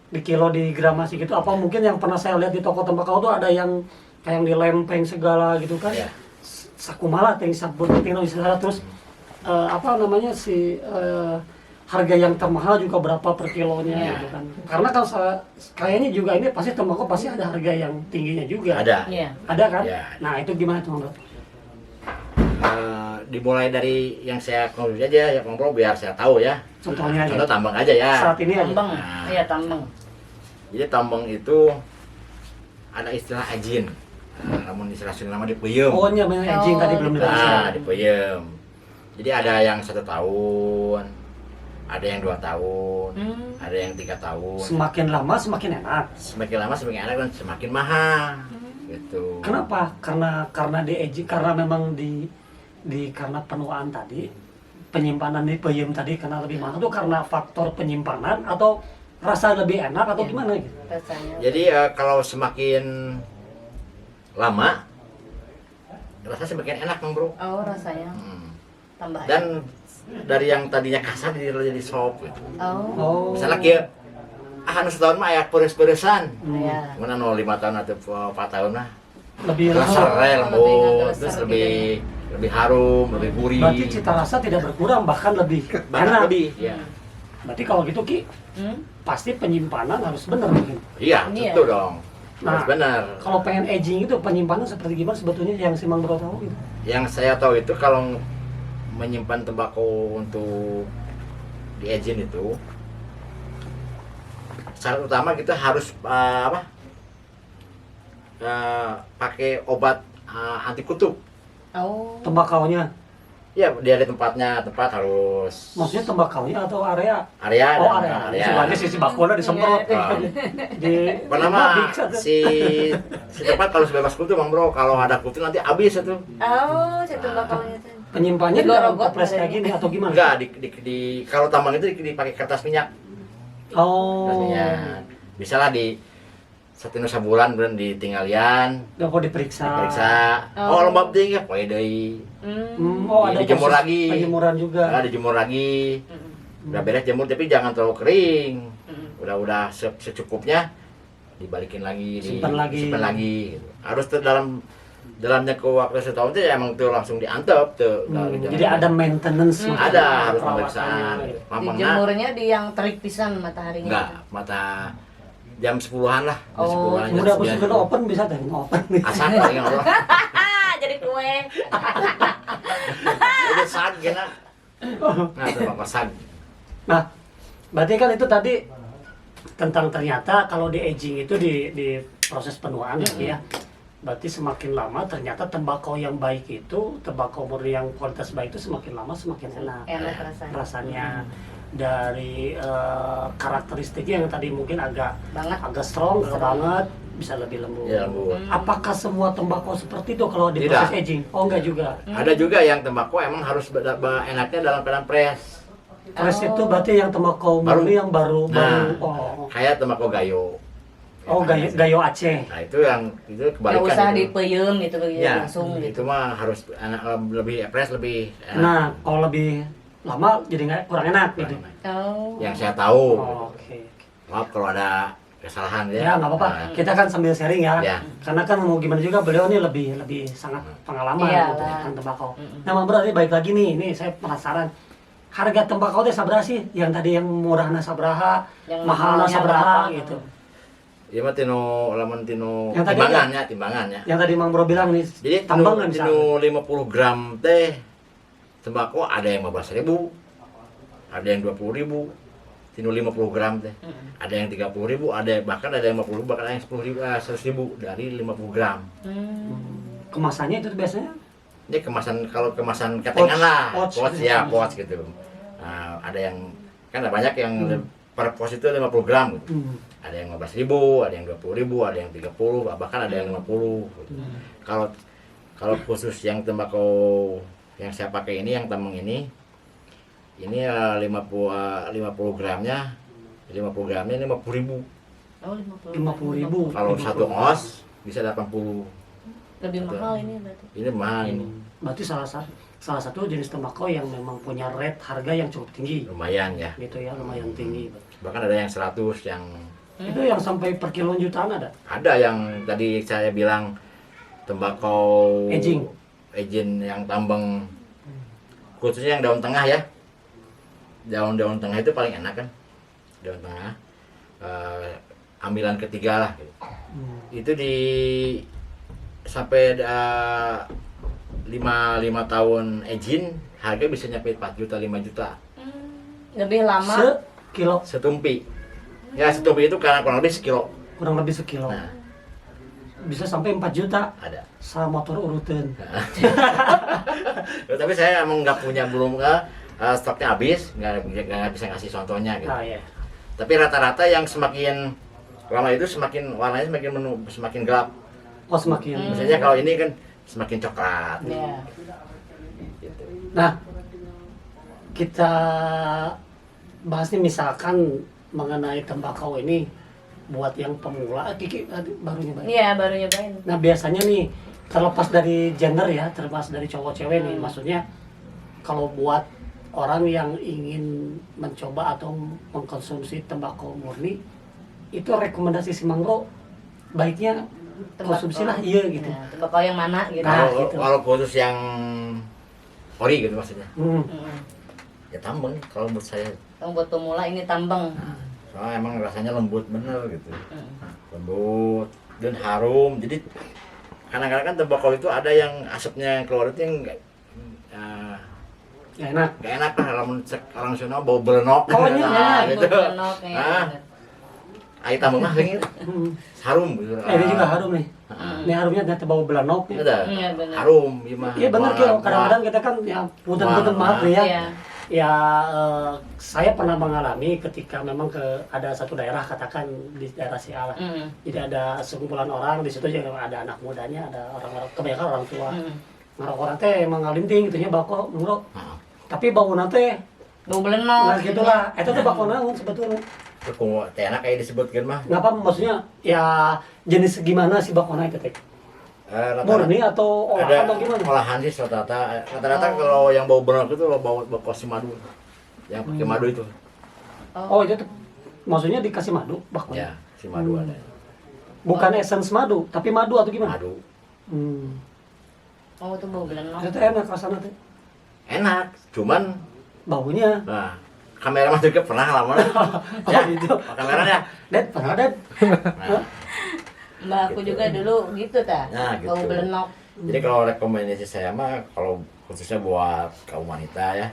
Di kilo di gramasi gitu, apa mungkin yang pernah saya lihat di toko tembakau tuh ada yang kayak yang di lempeng segala gitu kan? Ya. Sakumala ting sabun ting segala terus apa namanya harga yang termahal juga berapa per kilonya Ya. gitu kan. Karena kalau kayaknya juga ini pasti tembakau pasti ada harga yang tingginya juga. Ada. Iya. Ada kan? Ya. Nah, itu gimana tuh, Bang? Dimulai dari yang saya konsumsi aja ya Bang Bro biar saya tahu ya. Contohnya aja. Contoh tambang aja ya. Saat ini aja. Tambang. Nah. Iya, tambang. Jadi tambang itu ada istilah ajin. Namun istilah sini nama dipuyem. Oh, namanya edging Oh, tadi belum dibahas. ya. Dipuyem. Jadi ada yang 1 tahun, ada yang 2 tahun, ada yang 3 tahun. Semakin lama semakin enak. Semakin lama semakin enak dan semakin mahal. Gitu. Kenapa? Karena di edging, karena memang di karena penuaan tadi, penyimpanan di peyem tadi karena lebih mahal tuh karena faktor penyimpanan atau rasa lebih enak atau Iya. gimana gitu? Rasanya. Jadi kalau semakin lama rasanya semakin enak Bang Bro. Oh, rasanya Hmm. tambah. Dan dari yang tadinya kasar jadi soft gitu. Oh. Misalnya kayak anu setahun mah ya peres-peresan. Iya. Mana 5 tahun atau 4 tahun lah. Lebih Rasa lembut. lembut, nggak terus keser lebih harum, lebih gurih. Berarti cita rasa tidak berkurang, bahkan lebih Banget enak. lebih. Ya. Berarti kalau gitu Ki, pasti penyimpanan harus benar mungkin. Iya, Iya. tentu dong. Harus Nah, benar. Kalau pengen aging itu penyimpanan seperti gimana sebetulnya yang si Mang Bro tahu gitu? Yang saya tahu itu kalau menyimpan tembakau untuk di agent itu syarat utama kita harus pakai obat anti kutu. Oh. Tembakaunya, Ya, dia ada tempat harus maksudnya tembakaunya atau area? area Oh, dan area. Sebenarnya sisi bakuna disemprot Iya. di Pertama Mabik, satu. si tempat kalau bebas kutu Bang Bro, kalau ada kutu nanti habis itu. Oh, si tembakaunya tuh. Penyimpannya di dalam Digorok-gorok toples kayak berarti. gini atau gimana? Enggak kalau tambang itu dipakai kertas minyak. Kertas Oh. minyak. Bisa lah di Satino sabulan bener ditinggalian, Nggak kok diperiksa. Oh lembab deh ya, poe deui. Oh, ada dijemur proses lagi. penjemuran juga. Nah, dijemur lagi. Udah beres jemur tapi jangan terlalu kering. Udah secukupnya dibalikin lagi, Simpan lagi. gitu. Harus dalamnya ke waktu setahun itu ya emang tuh langsung diantep tuh. Jadi ada maintenance. ada harus perawatannya. pemeriksaan. Mamangna Dijemurnya di yang terik pisan mataharinya. enggak, mata jam 10-an lah. Jam Oh, 10-an, jam Kemudian aku 9. sudah open bisa dari open. Asal paling Allah. Jadi kue. Udah sad gina. Nah, itu apa sad. Nah, berarti kan itu tadi tentang ternyata kalau di aging itu di proses penuaan ya. Berarti semakin lama ternyata tembakau yang baik itu, tembakau murni yang kualitas baik itu semakin lama semakin enak. Enak rasanya. Rasanya dari karakteristiknya yang tadi mungkin agak strong, banget, bisa lebih lembut. Ya, Bu. Apakah semua tembakau seperti itu kalau di Tidak. proses aging? Oh, enggak juga. Ada juga yang tembakau emang harus enaknya dalam keadaan press. Press itu berarti yang tembakau Baru. murni yang baru. Nah, Oh, kayak tembakau gayo. gayo Aceh. Nah, itu Nggak kebalikan. usah itu. dipeyem gitu Ya, langsung itu gitu. mah harus lebih press lebih enak. Nah, kalau lebih lama jadi nggak kurang enak gitu. Oh. Yang saya tahu. Oh, Oke. Maaf kalau ada kesalahan ya. Ya nggak apa-apa. Nah, Kita kan sambil sharing ya. Ya. Karena kan mau gimana juga beliau ini lebih sangat pengalaman Iyalah. untuk tentang tembakau. Nah, Mang Bro, ini baik lagi nih. Ini saya penasaran. Harga tembakau teh sabaraha sih? Yang tadi yang murahna sabaraha, Yang mahalna mahalnya sabaraha berapa? gitu. Iya mah lamun tino Yang tadi timbangannya. Yang tadi Mang Bro bilang nih, Jadi tambang nggak tino misalnya. 50 gram teh tembakau ada yang 15.000, ada yang 20.000. Tino 50 gram teh. Ada yang 30.000, bahkan ada yang 50.000, bahkan ada yang 10.000, 100.000 dari 50 gram. Kemasannya itu tuh biasanya Ini kalau kemasan ketengan lah, pouch. pouch gitu. Nah, ada yang kan ada banyak yang per pos itu 50 gram gitu. Ada yang 15.000, ada yang 20.000, ada yang 30, bahkan ada yang 50 gitu. Kalau khusus yang tembakau yang saya pakai ini, yang tambang ini 50 gramnya 50 gramnya ini 50.000. Oh, 50.000. Kalau satu os bisa 80. Lebih mahal ini berarti. Ini mahal ini. Berarti salah satu jenis tembakau yang memang punya rate harga yang cukup tinggi. Lumayan ya. Gitu ya, lumayan tinggi. Bahkan ada yang 100 yang Itu yang sampai per kilo jutaan ada. ada yang tadi saya bilang tembakau Aging yang tambang khususnya yang daun tengah ya. Daun tengah itu paling enak kan. Daun tengah ambilan ketiga lah gitu. Itu di sampai 5 tahun aging harga bisa nyampe 4 juta 5 juta Lebih lama. Sekilo, setumpi. Ya setumpi itu karena kurang lebih sekilo. kurang lebih sekilo. Nah, Bisa sampai 4 juta. ada. Sama motor urutan. Tapi saya emang belum stoknya habis, nggak bisa ngasih contohnya gitu. Nah, ya. Tapi rata-rata yang semakin lama itu warnanya semakin gelap. Oh, semakin. Misalnya kalau ini kan semakin coklat. Ya. Gitu. Nah, kita bahas nih misalkan mengenai tembakau ini buat yang pemula. Kiki baru nyobain. Iya, baru nyobain. Nah, biasanya nih terlepas dari gender ya, terlepas dari cowok cewek nih, maksudnya kalau buat orang yang ingin mencoba atau mengkonsumsi tembakau murni, itu rekomendasi si Mangro baiknya konsumsi lah iya gitu. Nah, tembakau yang mana gitu. Nah, Kalau gitu. kalau khusus yang ori gitu maksudnya. Mm. Ya tambang kalau menurut saya. Yang buat pemula ini tambang. Soalnya emang rasanya lembut bener gitu. Lembut dan harum. Jadi kadang-kadang kan tembakau itu ada yang asapnya yang keluar itu yang Ya enak. nggak enak lah kalau orang Sunda bau belenok. Oh, iya, Nah, iya, gitu. Berenok, ya. Ah. Air tambang mah kayak gitu. Harum gitu. Ini juga harum nih. Ini harumnya ternyata bau belanok. Ada. Iya, benar. Harum gimana? Iya benar Kyo, kadang-kadang kita kan ya punten-punten maaf nih ya. Iya. Ya saya pernah mengalami ketika memang ada satu daerah katakan di daerah Sialah. Jadi ada sekumpulan orang di situ juga ada anak mudanya, ada orang-orang kebanyakan orang tua. Orang-orang teh emang ngalinting gitunya bako ngerok. Tapi bau nate Bau belenok. nah gitulah. Itu tuh bako naon sebetulnya. Kuku teh enak kayak disebutkan mah. Ngapa maksudnya ya jenis gimana sih bakwana itu teh? Murni atau olahan ada atau gimana? olahan sih rata-rata kalau yang bau benar itu bau kosi madu yang pakai madu itu Oh itu tuh maksudnya dikasih madu bakwan? ya si madu ada Bukan essence madu, tapi madu atau gimana? madu Oh, itu bau belenok. Itu enak rasanya teh. enak cuman Baunya. nah kamera mah juga pernah lama ya itu. kameranya Ded, pernah Ded? nah, Mbak aku Gitu. juga dulu gitu ta. Nah, gitu. Bau belenok. jadi kalau rekomendasi saya mah kalau khususnya buat kaum wanita ya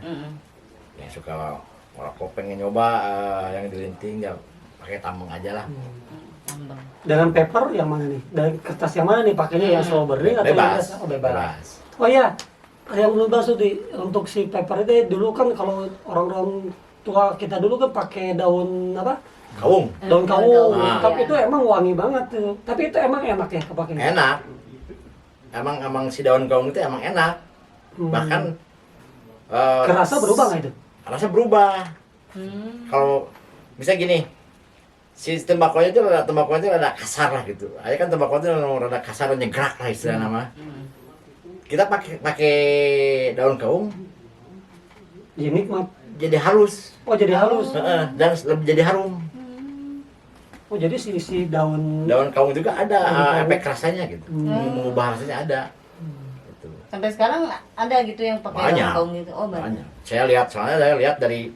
yang suka merokok pengen nyoba yang dilinting ya pakai tambang aja lah Tambang. Dengan paper yang mana nih? Dari kertas yang mana nih pakainya? Yang strawberry atau yang bebas biasa? Oh, bebas. Oh iya, yang belum bahas tuh untuk si paper itu dulu kan kalau orang-orang tua kita dulu kan pakai daun apa? kaung Daun Daun kawung. kawung, Tapi iya. itu emang wangi banget tuh. Tapi itu emang enak ya kepake. enak emang si daun kaung itu emang enak bahkan Kerasa berubah nggak itu? rasa berubah kalau bisa gini si tembakonya itu rada kasar lah gitu aja kan tembakau itu rada kasar dan nyegrak lah istilah nama kita pakai daun kaung Jadi nikmat. jadi halus Oh jadi halus. dan lebih jadi harum Oh jadi si daun. daun kaung juga ada Daun kaung. efek rasanya gitu mengubah rasanya ada gitu. Sampai sekarang ada gitu yang pakai Banyak. daun kaung gitu. Oh, banyak. Banyak. Saya lihat dari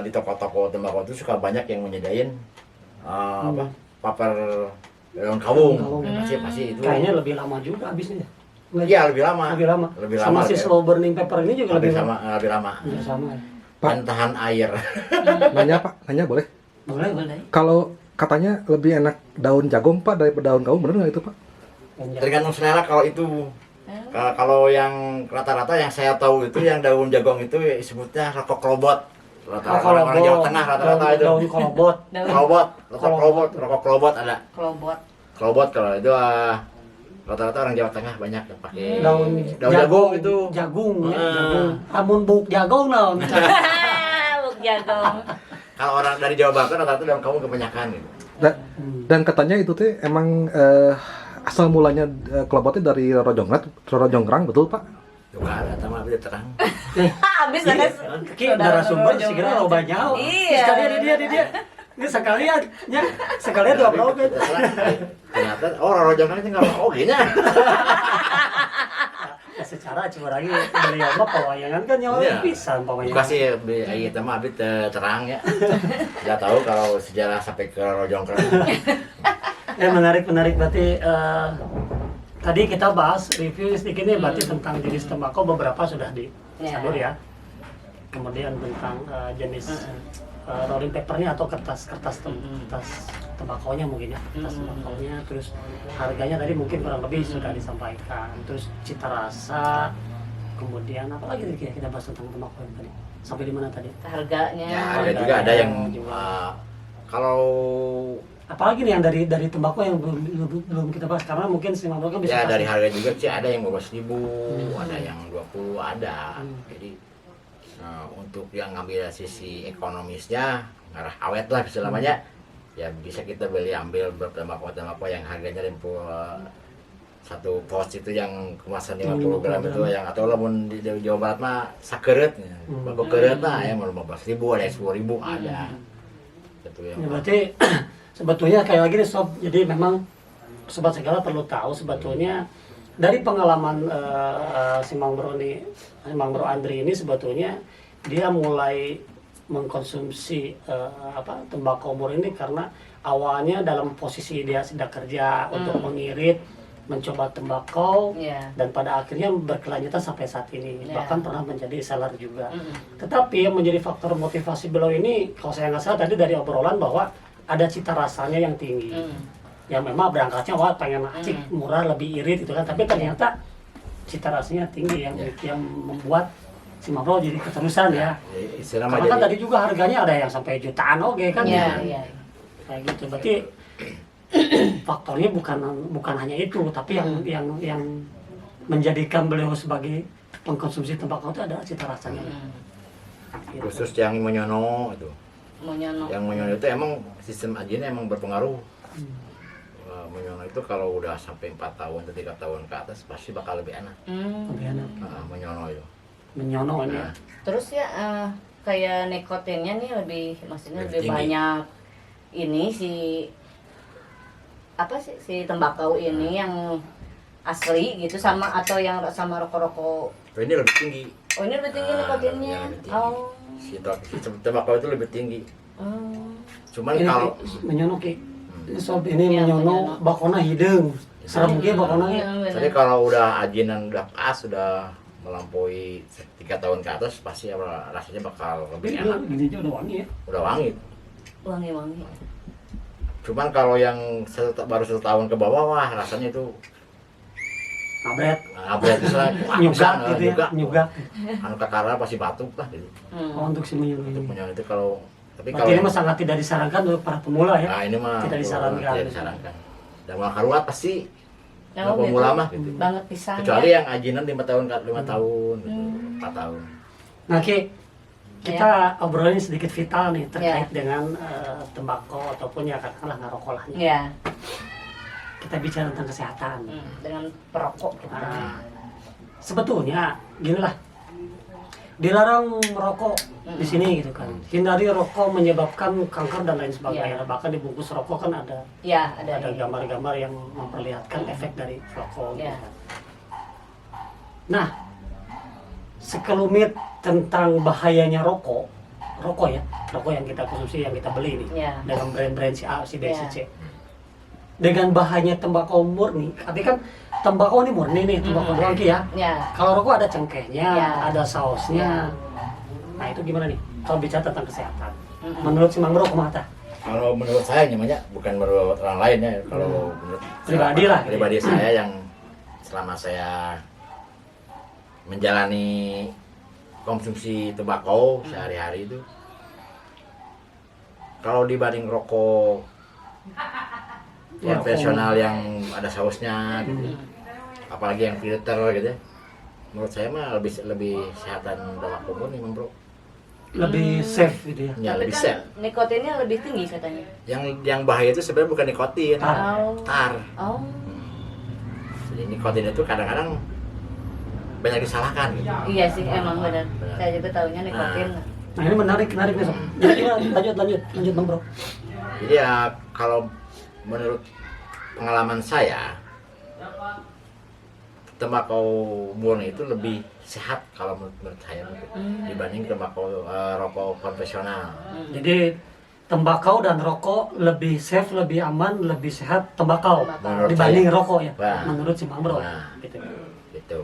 di toko-toko tembakau itu suka banyak yang menyediain apa paper daun kaung. Kaung. Pasti itu. Kayaknya lebih lama juga habisnya. Iya lebih lama. Lebih lama. Lebih Sama lama, si ya. slow burning pepper ini juga lebih lama. lebih lama. Iya, sama ya. Pak. Dan tahan air. Nanya Pak, nanya boleh? Boleh. Boleh. Kalau katanya lebih enak daun jagung Pak daripada daun kaung, bener nggak itu Pak? Tergantung selera kalau itu. Kalau yang rata-rata yang saya tahu itu yang daun jagung itu disebutnya rokok klobot. Rata-rata orang Jawa Tengah rata-rata itu. Daun kolobot. Klobot, rokok klobot ada. Kelobot. Klobot kalau itu rata-rata orang Jawa Tengah banyak yang pakai Daun jagung itu. Jagung ya, jagung. Amun buk jagung naon. Buk jagung. Kalau orang dari Jawa Barat rata-rata daun kamu kebanyakan gitu. Dan katanya itu teh emang asal mulanya kelobotnya dari Roro Jonggrang, betul Pak? Juga ada sama bisa terang. Habis ada Ki narasumber segera lo banyak. Iya. Sekalian di dia. Ini sekalian ya. Sekalian dua bro. Ternyata Roro Jonggrang itu nggak mau gini. Ya secara coba lagi dari mah pawayangan kan nyawa Iya. pisan pawayangan. Kasih kita mah abis terang ya. Nggak tahu kalau sejarah sampai ke Roro Jonggrang. Menarik berarti tadi kita bahas review sedikit nih berarti tentang jenis tembakau beberapa sudah disadur ya. Kemudian tentang jenis rolling papernya atau kertas tembakaunya mungkin ya, kertas tembakaunya, terus harganya tadi mungkin kurang lebih sudah disampaikan, terus cita rasa, kemudian apa lagi tadi kita bahas tentang tembakau yang tadi sampai di mana tadi? harganya. Ya ada juga ada yang kalau Apalagi nih yang dari tembakau yang belum kita bahas karena mungkin si Mabro kan bisa ya dari kasih. harga juga sih ada yang 12.000, ada yang 20 ada. Jadi untuk yang ngambil sisi ekonomisnya ngarah awet lah istilahnya ya bisa kita ambil tembakau yang harganya satu pos itu yang kemasan 50 gram itu yang atau lamun di Jawa Barat mah sakeret bago keret lah ya 15.000 ada yang 10.000 ada itu yang Ya, berarti sebetulnya kayak lagi nih sob, jadi memang sobat segala perlu tahu sebetulnya dari pengalaman si Mang Bro Andri ini sebetulnya dia mulai mengkonsumsi tembakau umur ini karena awalnya dalam posisi dia sedang kerja untuk mengirit, mencoba tembakau Iya. dan pada akhirnya berkelanjutan sampai saat ini Iya. bahkan pernah menjadi seller juga. Tetapi yang menjadi faktor motivasi beliau ini kalau saya nggak salah tadi dari obrolan bahwa ada cita rasanya yang tinggi. Yang memang berangkatnya wah pengen acik murah lebih irit gitu kan, tapi ternyata cita rasanya tinggi yang membuat si Mabro jadi keterusan ya. istilah Karena kan tadi juga harganya ada yang sampai jutaan oke kan. Iya, iya. Kayak gitu. Berarti faktornya bukan hanya itu, tapi yang menjadikan beliau sebagai pengkonsumsi tembakau itu ada cita rasanya. Gitu. khusus yang menyono itu Monyono. Yang Monyono itu emang sistem ajiannya emang berpengaruh. Monyono itu kalau udah sampai 4 tahun atau 3 tahun ke atas pasti bakal lebih enak. Lebih enak. Monyono itu. Menyono ini. Nah, Terus ya kayak nikotinnya nih maksudnya Lebih lebih tinggi. banyak ini si tembakau ini yang asli gitu atau yang sama rokok-rokok. ini lebih tinggi. Oh ini lebih tinggi Ah, nikotinnya. iya, lebih tinggi. Oh. Si tembakau itu lebih tinggi. Cuman Ini kalau menyono ki. Sob ini Iya, menyono menyono. bakona hidung. Serem ge bakona. Iya, bener. jadi kalau udah ajinan udah pas sudah melampaui 3 tahun ke atas pasti rasanya bakal lebih Ini enak. gini aja udah wangi ya. Udah wangi. Wangi-wangi. Cuman kalau yang baru 1 tahun ke bawah wah rasanya itu Abret. abret itu lah. Nyugak gitu ya. Nyugak. Anu kakara pasti batuk lah gitu. Oh, untuk si menyono Untuk ini. menyono itu kalau tapi Berarti kalau ini mah sangat tidak disarankan untuk para pemula ya. nah ini mah Tidak disarankan. Tidak disarankan. Dan mau karuat pasti Oh, pemula gitu. mah gitu. Banget pisang. Kecuali ya. yang ajinan 5 tahun gitu, 4 tahun. Nah, Ki, kita obrolin sedikit vital nih terkait Ya. dengan tembakau ataupun ya katakanlah ngerokok lah. Ya. Kita bicara tentang kesehatan. Dengan perokok gitu. Nah, sebetulnya gini lah, dilarang merokok di sini gitu kan. Hindari rokok menyebabkan kanker dan lain sebagainya. Bahkan di bungkus rokok kan ada Ya, ada gambar-gambar yang memperlihatkan efek dari rokok. Gitu Ya. kan. Nah, sekelumit tentang bahayanya rokok ya, rokok yang kita konsumsi, yang kita beli nih, Ya. dengan brand-brand si A, si B, si Ya. C. Dengan bahayanya tembakau murni, artinya kan tembakau ini murni nih, tembakau doang Ki ya. Ya. Kalau rokok ada cengkehnya, Ya. ada sausnya. Ya. Nah itu gimana nih? Kalau bicara tentang kesehatan, menurut si Mang Bro kumaha tah? Kalau menurut saya namanya bukan menurut orang lain ya. Kalau menurut Pribadi lah. Pribadi saya yang selama saya menjalani konsumsi tembakau sehari-hari itu, kalau dibanding rokok konvensional yang ada sausnya gitu, apalagi yang filter gitu ya, menurut saya mah lebih sehatan tembakau murni, Bro. Lebih safe gitu ya. Ya, Tapi lebih kan safe. nikotinnya lebih tinggi katanya. Yang bahaya itu sebenarnya bukan nikotin, tar. Oh. Jadi nikotin itu kadang-kadang banyak disalahkan gitu. Iya sih emang benar. Saya juga tahunya nikotin. Nah ini menarik nih sob. Jadi gimana? lanjut Bang Bro. Jadi ya kalau menurut pengalaman saya, tembakau murni itu lebih sehat kalau menurut saya dibanding tembakau rokok konvensional. Jadi tembakau dan rokok lebih safe, lebih aman, lebih sehat tembakau Menurut dibanding saya. rokok ya. Wah. Menurut si Bang Bro. Nah. Gitu. Gitu.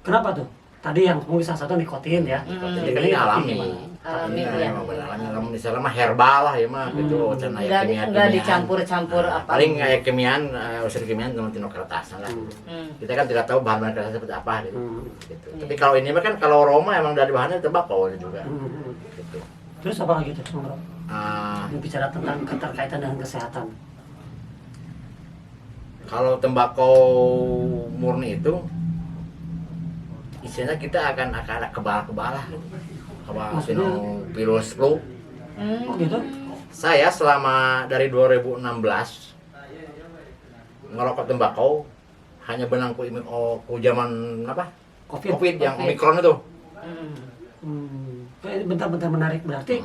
Kenapa tuh? Tadi yang mungkin salah satu nikotin ya. Jadi kan ini alami. Alami, Ini ya. emang benar alami. Misalnya mah herbal lah ya mah gitu. Can aya Enggak kimia-kimiaan. dicampur-campur Nah, apa. paling kayak kimiaan, unsur kimiaan sama tino kertas lah. Kita kan tidak tahu bahan-bahan kertasnya seperti apa gitu. Gitu. Tapi kalau ini mah kan kalau aroma emang dari bahannya tembakau juga. Gitu. Terus apa lagi tuh Bang Bro? Ah, Bicara tentang keterkaitan dengan kesehatan. kalau tembakau murni itu isinya kita akan ada kebal-kebal lah gitu. Kebal sino virus flu. Oh gitu? Saya selama dari 2016 ngerokok tembakau hanya benang ku zaman apa? Covid yang Omikron itu. Bentar-bentar menarik berarti.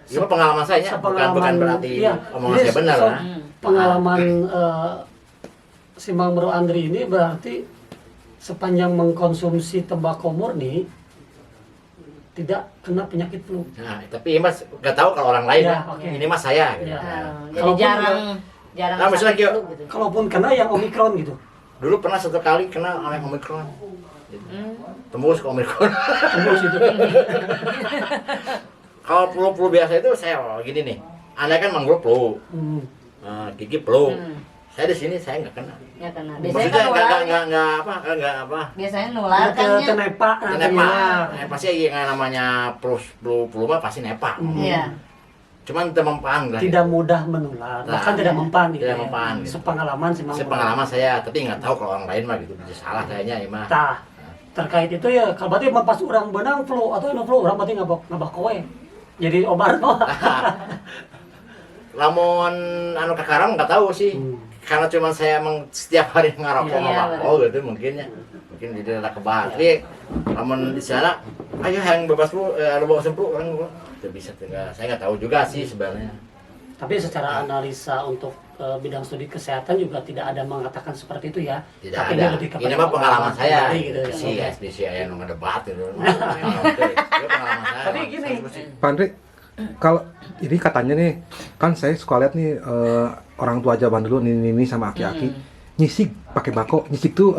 Itu pengalaman saya, bukan berarti iya. omongan Jadi, saya benar so, lah. pengalaman si Mang Bro Andri ini berarti sepanjang mengkonsumsi tembakau murni tidak kena penyakit flu. Nah, tapi mas nggak tahu kalau orang lain. Ya, ya. oke. Ini mas saya. Gitu. Ya. Jadi Kalaupun jarang Nah, misalnya sakit Kyo. flu gitu. Kalaupun kena yang Omikron gitu. Dulu pernah 1 kali kena oleh Omikron. Tembus ke Omikron. Tembus itu. Kalau flu biasa itu saya gini nih. Anda kan manggil flu, Kiki flu. Saya di sini saya nggak kena. Ya kena. Maksudnya Biasanya kan nular. nggak apa. Biasanya nular kan ya. Ke nepa, Nepa. Pasti yang namanya flu mah pasti nepa. Iya. Cuman temempaan lah. tidak mudah menular, Nah, bahkan tidak mempan gitu. tidak ya. mempan, gitu. Sepengalaman sih Mang Bro. Sepengalaman saya, tapi nggak tahu kalau orang lain mah gitu. Bisa salah kayaknya ya mah. Tah, terkait itu ya kalau berarti pas orang benang flu atau anu flu orang berarti ngabak kowe. Jadi obat kok. Lamun anu kakarang nggak tahu sih. Karena cuma saya emang setiap hari ngerokok Iya, ngerokok gitu mungkin ya. Mungkin jadi ada kebahat. Tapi lamun di sana ayo yang bebas lu ada bawa sempru kan gua. Itu bisa tinggal. Saya nggak tahu juga sih sebenarnya. Tapi secara analisa untuk bidang studi kesehatan juga tidak ada mengatakan seperti itu ya. Tidak Tapi ada. dia lebih kepada Ini mah pengalaman saya. pribadi gitu ya. Si Oke. SBC aya nu ngedebat gitu. Itu pengalaman saya. Tapi gini, Pak Andri, kalau ini katanya nih, kan saya suka lihat nih orang tua zaman dulu nini sama aki-aki nyisik pakai bako, nyisik tuh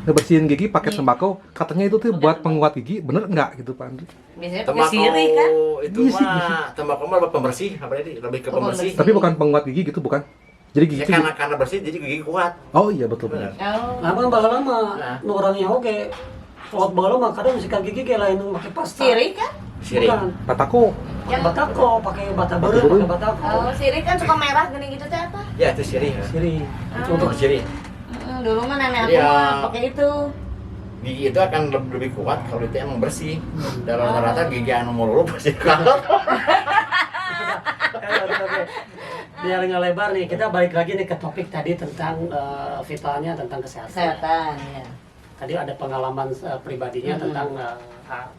ngebersihin gigi pakai tembakau, katanya itu tuh buat penguat gigi, bener nggak gitu Pak Andri? Biasanya pakai Tembakau sirih kan. itu Ngisi, mah tembakau mah pembersih apa ini lebih ke Oh, pembersih. Tapi bukan penguat gigi gitu, bukan? Jadi gigi Ya tuh, karena bersih jadi gigi kuat. oh iya betul benar. Oh. Lama baheula mah Nah. nu orangnya oge. Kalau baheula mah kadang sikat gigi kayak lain nu make pasta. Sirih kan? Sirih. Bukan. Batako, Pakai batako, pakai bata beureuh, pakai batako. Oh, sirih kan suka merah gini gitu teh apa? Ya itu sirih. Siri. Itu Untuk untuk sirih. Dulu mah nenek aku Iya. mah pakai itu. Gigi itu akan lebih kuat kalau itu emang bersih. Dan rata-rata gigi anu muluk pasti kalah. Oke. Biar nggak lebar nih, kita balik lagi nih ke topik tadi tentang vitalnya tentang kesehatan. Kesehatan ya. Tadi ada pengalaman pribadinya tentang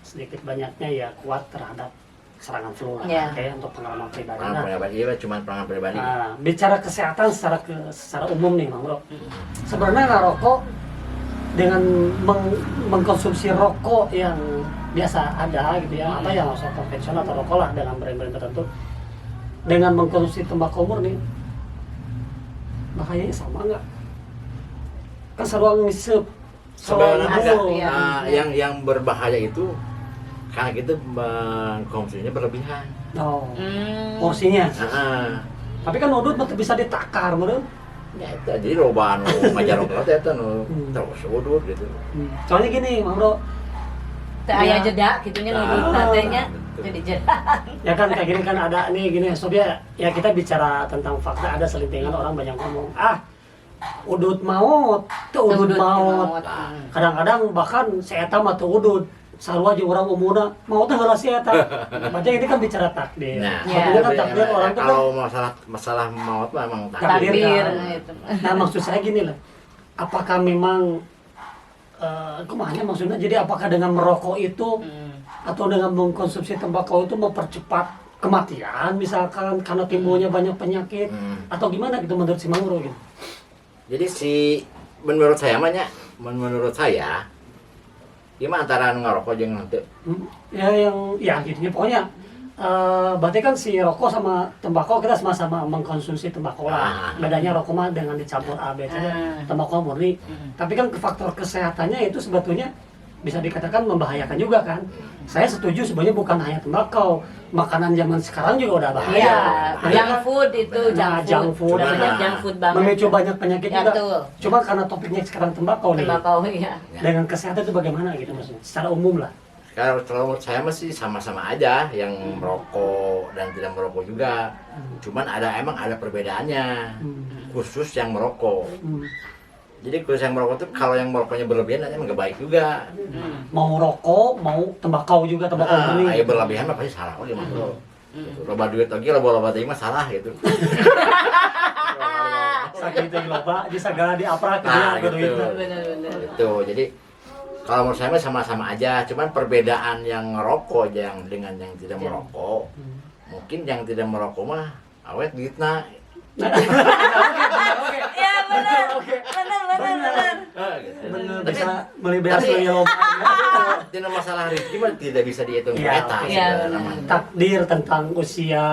sedikit banyaknya ya kuat terhadap serangan flu lah. Iya. Oke, untuk pengalaman pribadi. Pengalaman Nah, pribadi iya cuma pengalaman pribadi. bicara kesehatan secara umum nih, Bang Bro. Sebenarnya ngerokok dengan mengkonsumsi rokok yang biasa ada gitu ya, apa yang rokok konvensional atau rokok lah dengan brand-brand tertentu, dengan mengkonsumsi tembakau murni, bahayanya sama nggak? Kan sarua ngisep, Sebenarnya Asap, enggak. iya. Yang berbahaya itu karena kita mengkonsumsinya berlebihan. oh, porsinya. Heeh. Tapi kan udut mah teu bisa ditakar, bro. Ya itu jadi loba anu ngajar rokok teh eta nu terus udut gitu. Soalnya gini, Bang Bro. Teh aya Ya. jeda gitunya nudut Ah. natenya Betul. jadi jeda. Ya kan kayak gini kan ada nih gini sob ya kita bicara tentang fakta, ada selintingan orang banyak ngomong udut maut tuh udut maut. Kadang-kadang bahkan si eta mah teu udut sarua jeung urang umurna maut teh heula si eta. Berarti ini kan bicara takdir. Nah, Ya. Maksudnya kan takdir orang itu kan kalau masalah maut mah emang Takdir. Takdir kan. gitu. nah maksud saya gini lah, apakah memang kumanya maksudnya, jadi apakah dengan merokok itu atau dengan mengkonsumsi tembakau itu mempercepat kematian misalkan karena timbulnya banyak penyakit atau gimana gitu menurut si Mangro gitu? Jadi menurut saya mah nya, menurut saya gimana antara ngerokok jeung nanti Ya yang ya gitu ya pokoknya berarti kan si rokok sama tembakau kita sama-sama mengkonsumsi tembakau lah. Bedanya rokok mah dengan dicampur A, B, C, tembakau murni. Tapi kan faktor kesehatannya itu sebetulnya bisa dikatakan membahayakan juga kan. Saya setuju sebenarnya bukan hanya tembakau, makanan zaman sekarang juga udah bahaya. Iya, Bahaya junk kan? food itu Nah, junk food. Banyak Nah, junk food banget. Memicu banyak penyakit Ya, juga. betul. Cuma karena topiknya sekarang tembakau nih. Tembakau ya. Dengan kesehatan itu bagaimana gitu maksudnya? Secara umum lah. kalau menurut saya masih sama-sama aja yang merokok dan tidak merokok juga. Cuman emang ada perbedaannya. Khusus yang merokok. Jadi khusus yang merokok tuh kalau yang merokoknya berlebihan emang nggak baik juga. Mau rokok, mau tembakau juga, tembakau murni. Ayo berlebihan mah pasti salah. Oh gimana bro? Loba duit lagi, loba tadi mah salah gitu. Sakit yang loba, di segala diaprak Nah, gitu. gitu. Benar-benar. Gitu. Jadi kalau menurut saya mah sama-sama aja. Cuman perbedaan yang ngerokok yang dengan yang tidak merokok. Mungkin yang tidak merokok mah awet duitna. Ya benar. Benar. Gitu. Bener, Tapi- bisa melibas tapi- dari loba. Tidak masalah rezeki mah tidak bisa dihitung Iya, peta oke. Iya, sebenarnya benar. mah. Takdir tentang usia,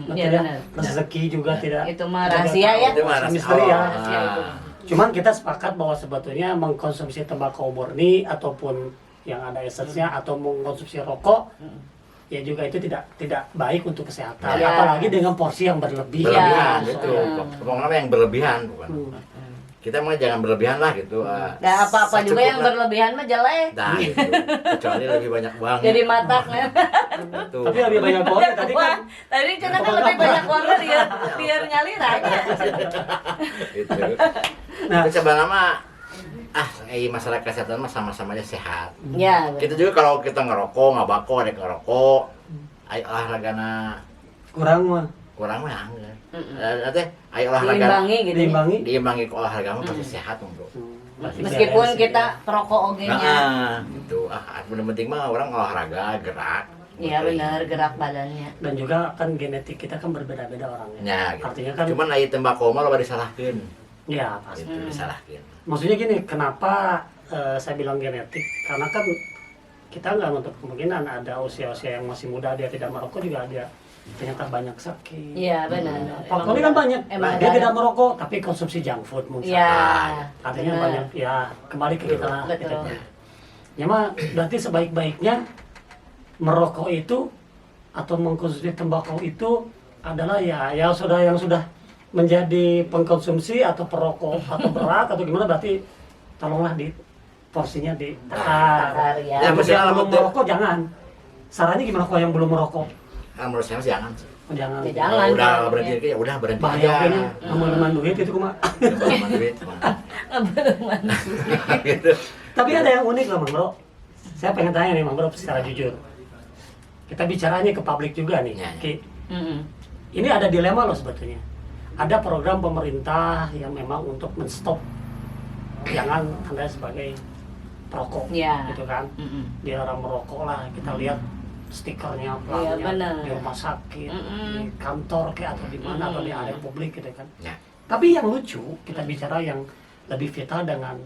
betul iya ya. benar. Rezeki juga tidak. Itu mah rahasia ya. Itu mah Misteri ya. Rahasia itu. Cuman kita sepakat bahwa sebetulnya mengkonsumsi tembakau murni ataupun yang ada esensnya atau mengkonsumsi rokok ya juga itu tidak baik untuk kesehatan. Ya. Apalagi dengan porsi yang berlebih. Berlebihan Iya. gitu. Pokoknya yang berlebihan bukan. Kita mah jangan berlebihan lah gitu. Nah, apa-apa juga yang berlebihan mah jelek. Nah, gitu. Kecuali lebih banyak uang. Jadi matak ya. Gitu. Tapi lebih banyak uang tadi kan. Tadi cina kan lebih banyak uangnya biar ngalir aja. Gitu. Nah. Tapi sebenarnya mah masalah kesehatan mah sama-sama aja sehat. Ya. Kita juga kalau kita ngerokok, ngabako, ada ngerokok, ayo olahragana kurang mah kurang mah anggar. Mm-mm. Teh ayo olahraga Diimbangi gitu. diimbangi. diimbangi ke olahraga mah pasti sehat bro. Berarti Meskipun beres, kita ya. perokok oge nya. Gitu. Bener penting mah orang olahraga, gerak. Iya benar, gerak badannya. Dan juga kan genetik kita kan berbeda-beda orangnya. Ya, gitu. Artinya kan Cuman aya tembakau mah loba disalahkeun. ya pasti. Gitu disalahkeun. Maksudnya gini, kenapa saya bilang genetik? Karena kan kita nggak menutup kemungkinan ada usia-usia yang masih muda dia tidak merokok juga dia ternyata banyak sakit. Iya benar. Faktornya kan banyak. Emang Dia ada. tidak merokok tapi konsumsi junk food mungkin. Iya. Artinya benar. banyak ya kembali ke kita lah. Betul. Gitu. Ya mah berarti sebaik-baiknya merokok itu atau mengkonsumsi tembakau itu adalah ya yang sudah menjadi pengkonsumsi atau perokok atau berat atau gimana berarti tolonglah di porsinya ditekan. Takar, ya. Ya, Yang mesti belum alamat merokok jangan. Sarannya gimana kalau yang belum merokok? Menurut saya sih jangan sih. Oh, jangan. Ya, jangan. Udah jangan, berhenti ya. ya udah berhenti Bahaya aja. kayaknya aman-aman duit itu kumaha. Aman duit. Bener. Gitu. Tapi ada yang unik loh Mang Bro. Saya pengen tanya nih Mang Bro secara jujur. Kita bicaranya ke publik juga nih. Ya, ya. Ki. Mm-mm. Ini ada dilema loh sebetulnya. Ada program pemerintah yang memang untuk menstop jangan Anda sebagai perokok Ya. gitu kan. Mm-mm. Dilarang merokok lah. Kita lihat stikernya, Iya, pelangnya benar. di rumah sakit, Mm-mm. di kantor kayak atau di mana atau di Mm-mm. area publik gitu kan. Ya. Tapi yang lucu kita bicara yang lebih vital dengan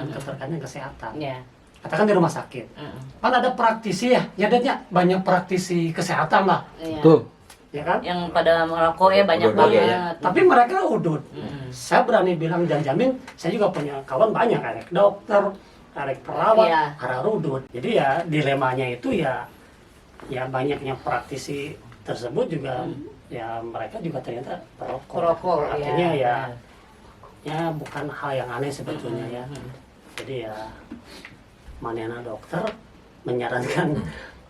keterkaitan kesehatan. Ya. Katakan di rumah sakit. Mm-mm. Kan ada praktisi ya, nyadanya banyak praktisi kesehatan lah, Iya. Betul. ya kan? Yang pada merokok ya banyak Udud lagi banget. ya. Tapi mereka udut. Mm-mm. Saya berani bilang dan jamin, saya juga punya kawan banyak, ada dokter, ada perawat, Iya. ada udut. Jadi ya dilemanya itu ya banyaknya praktisi tersebut juga ya mereka juga ternyata perokok. Perokok Artinya ya. ya bukan hal yang aneh sebetulnya ya. Jadi ya manehna dokter menyarankan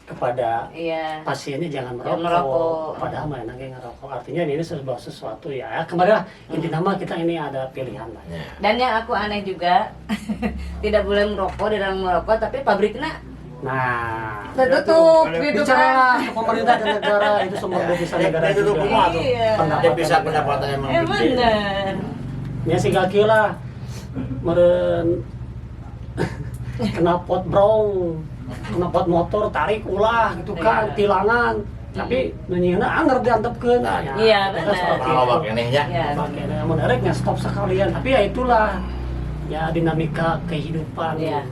kepada Iya. pasiennya jangan Jangan merokok, merokok. padahal mana yang ngerokok. Artinya ini sesuatu ya. Kembali lah inti nama kita ini ada pilihan lah. Ya. Dan yang aku aneh juga tidak boleh merokok, dilarang merokok, tapi pabriknya Nah, tertutup gitu bicara kan. ke pemerintah dan negara itu sumber devisa negara Dia tutup juga. rumah tuh. Iya. Dia bisa pendapatan emang gede. Bener. Ya sih gaki lah, meren kena pot brong, kena pot motor tarik ulah gitu kan, Iya. tilangan. Tapi nunyiana anger diantepkeun. Nah, iya, kita benar. seperti Kalau itu. bak ini ya. Iya. Makanya menariknya stop sekalian. Tapi ya itulah ya dinamika kehidupan. Iya.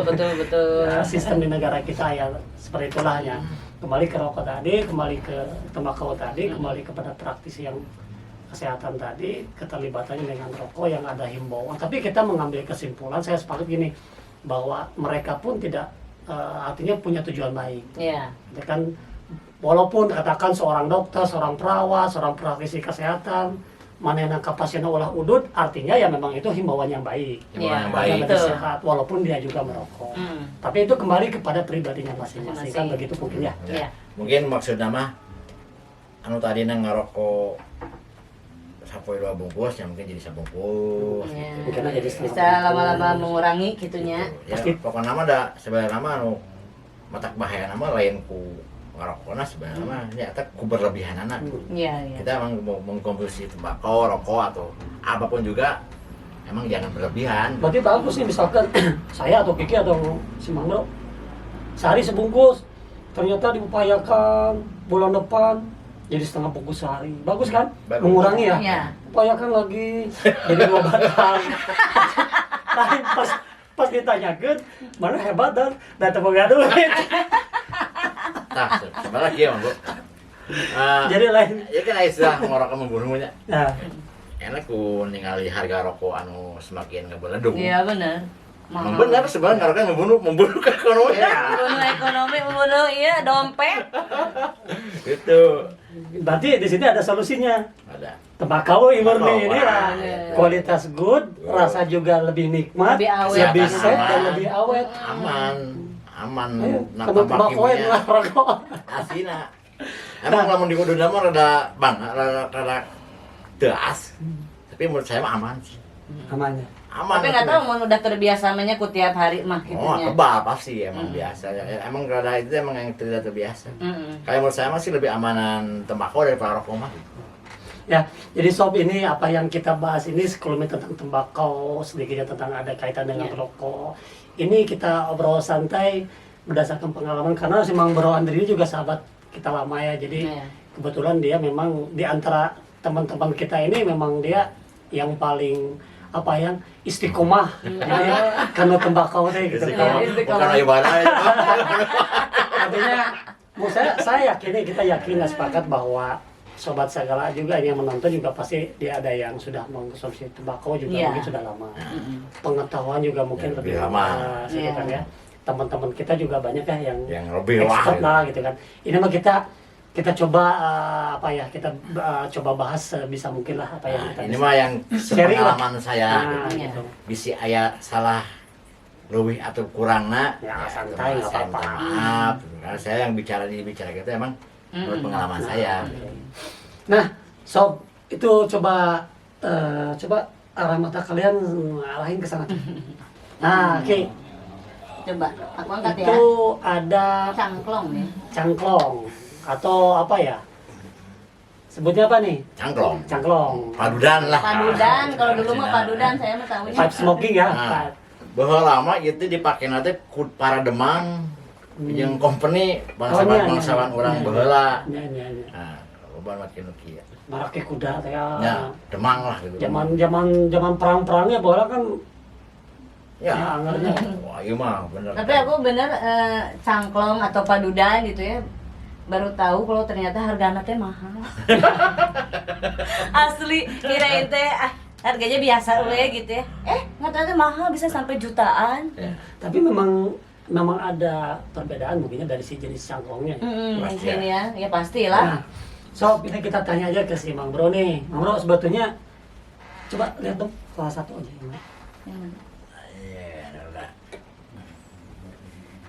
Betul. Ya, sistem di negara kita ya seperti itulah ya. Kembali ke rokok tadi, kembali ke tembakau tadi, kembali kepada praktisi yang kesehatan tadi, keterlibatannya dengan rokok yang ada himbauan. Tapi kita mengambil kesimpulan, saya sepakat gini, bahwa mereka pun tidak artinya punya tujuan baik. Iya. Ya kan, walaupun katakan seorang dokter, seorang perawat, seorang praktisi kesehatan, manehna kapasitasnya ulah udut, artinya ya memang itu himbauan yang baik. Iya, Yang baik. Agar lebih betul. sehat, walaupun dia juga merokok. Hmm. Tapi itu kembali kepada pribadinya masing-masing, kan Masing-masing. begitu mungkin ya. Iya. Mungkin maksudnya mah anu tadi ngerokok sampai 2 bungkus ya mungkin jadi sabungkus. Iya. Mungkin aja jadi setengah Bisa bungkus. lama-lama mengurangi gitunya. Ya, Pasti. pokoknya nama ada sebenarnya nama anu matak bahaya nama lain ku ngerokokna sebenarnya mah nyata ku berlebihan anak. Iya. Kita emang mau mengkonsumsi tembakau, rokok atau apapun juga emang jangan berlebihan. Berarti bagus nih misalkan saya atau Kiki atau si Mangro sehari sebungkus, ternyata diupayakan bulan depan jadi setengah bungkus sehari. Bagus kan? Bagus. Mengurangi ya. Iya. Upayakan lagi jadi 2 batang. Tapi pas ditanyakan mana hebat dan tepung duit. Nah, coba lagi ya, Bang. Jadi lain. Ya kan istilah ngerokok membunuhnya. Nah, Enak ku ningali harga rokok anu semakin ngebeledung. Iya benar. Emang benar sebenarnya ngerokok membunuh ke ekonomi. Membunuh ekonomi, membunuh iya dompet. Gitu. berarti di sini ada solusinya. Ada. Tembakau murni ini Wah. lah, kualitas good, rasa juga lebih nikmat, Lebih awet. lebih Kesehatan safe dan aman. lebih awet. Aman Ayo, nah kamu tambah tembakau kimia lah rokok. asina emang lamun di kuduna mah rada teas tapi menurut saya mah aman sih Namanya. aman. Tapi nggak tahu mau udah terbiasa mainnya ku tiap hari mah Oh, gitunya. kebal pasti emang biasa. Emang rada itu emang yang tidak terbiasa. Kayak menurut saya masih lebih amanan tembakau daripada rokok mah. Ya, jadi sob ini apa yang kita bahas ini sekelumit tentang tembakau, sedikitnya tentang ada kaitan dengan rokok. Ini kita obrol santai berdasarkan pengalaman karena si Mang Bro Andri juga sahabat kita lama ya. Jadi kebetulan dia memang di antara teman-teman kita ini memang dia yang paling apa yang istiqomah jadi karena tembakau teh gitu kan. Bukan ibadah ya. Artinya saya yakin kita yakin dan sepakat bahwa sobat segala juga ini yang menonton juga pasti dia ada yang sudah mengkonsumsi tembakau juga mungkin sudah lama. Pengetahuan juga mungkin lebih lama gitu kan ya. Teman-teman kita juga banyak ya yang lebih expert lah gitu kan. Ini mah kita coba apa ya kita coba bahas sebisa mungkin lah apa yang kita ini mah yang sharing lah. pengalaman saya Gitu. bisi aya salah lebih atau kurangna Ya, santai, nggak saya apa-apa. minta maaf karena saya yang bicara gitu emang menurut pengalaman saya. Nah, sob itu coba arah mata kalian arahin ke sana. Nah, oke. Coba aku angkat ya. Itu ada Cangklong ya. cangklong atau apa ya? Sebutnya apa nih? Cangklong, Cangklong. padudan lah. Padudan, kalau dulu mah padudan saya mah tahunya. Pipe smoking ya. Nah, bahwa lama itu dipakai nanti para demang yang company bangsawan orang baheula. Ya. Nah, loba makin kieu. Marake kuda teh ya. Ya, demang lah gitu. Zaman perang-perangnya bola kan Ya, anggarnya. wah iya mah bener. Tapi aku bener cangklong atau padudan gitu ya. Baru tahu kalau ternyata harganya teh mahal. Asli kirain teh harganya biasa we gitu ya. Nggak ternyata mahal bisa sampai jutaan. Ya. Tapi memang ada perbedaan mungkinnya dari si jenis cangklongnya. Pasti Mungkin ya, ya pastilah. Nah, so kita tanya aja ke si Mang Bro nih. Mang Bro sebetulnya coba lihat dong salah satu aja yang mana. Iya, udah.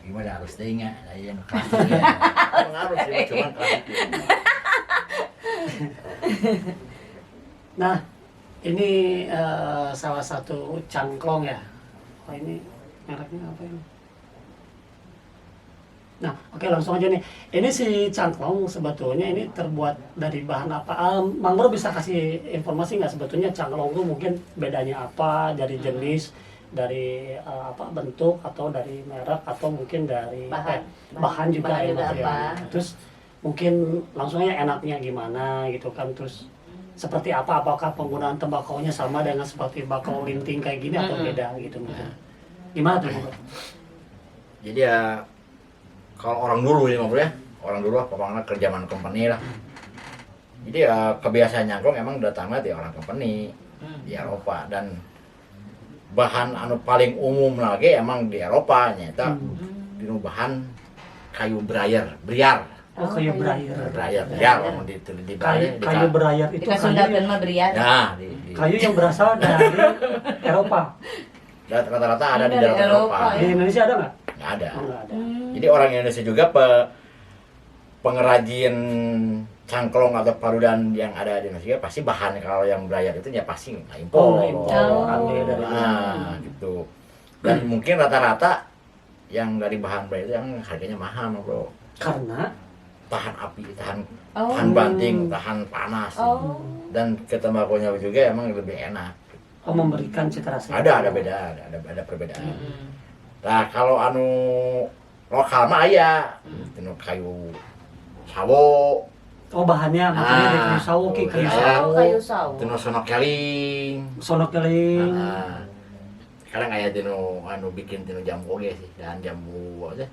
Gimana harus tanya, yang pasti ya. Pengaruh sih, cuman klasik. Nah, ini salah satu cangklong ya. Oh ini mereknya apa ini? Nah, oke langsung aja nih. Ini si cangklong sebetulnya ini terbuat dari bahan apa? Mang Bro bisa kasih informasi nggak sebetulnya cangklong itu mungkin bedanya apa dari jenis, dari apa bentuk atau dari merek atau mungkin dari bahan juga bahan ya juga materialnya. apa? Terus mungkin langsung aja enaknya gimana gitu kan, terus seperti apa, apakah penggunaan tembakaunya sama dengan seperti bakau linting kayak gini atau beda gitu mungkin. Gimana tuh Bang? Jadi ya kalau orang dulu ini ya, orang dulu pokoknya kerjaan company lah. Jadi ya kebiasaan nyangklong emang datangnya di orang company di Eropa, dan bahan anu paling umum lagi emang di Eropa nyata dinu bahan kayu briar. Oh, kayu berayar. Briar mau di Kayu berayar itu Dikasundakeun mah berian. Ya, kayu yang berasal dari Eropa. rata-rata ada di Dari dalam Eropa, Eropa. Di Indonesia ada nggak? Nggak ada. Oh, nggak ada. Jadi orang Indonesia juga pengrajin cangklong atau parudan yang ada di Indonesia pasti bahan kalau yang berayar itu ya pasti impor. Ambil dari Gitu. Dan mungkin rata-rata yang dari bahan berayar itu yang harganya mahal, bro. Karena Tahan api, tahan banting, tahan panas. Dan ketembakunya juga emang lebih enak. memberikan cita rasa. Ada beda, ada perbedaan. Nah, kalau anu lokal mah aya, tinu kayu sawo. Oh, bahannya makanya dari kayu sawo ki kayu sawo. Kayu sawo. Tinu sono keling. Sono keling. Sekarang aya tinu anu bikin tinu jambu ge sih, dan jambu aja.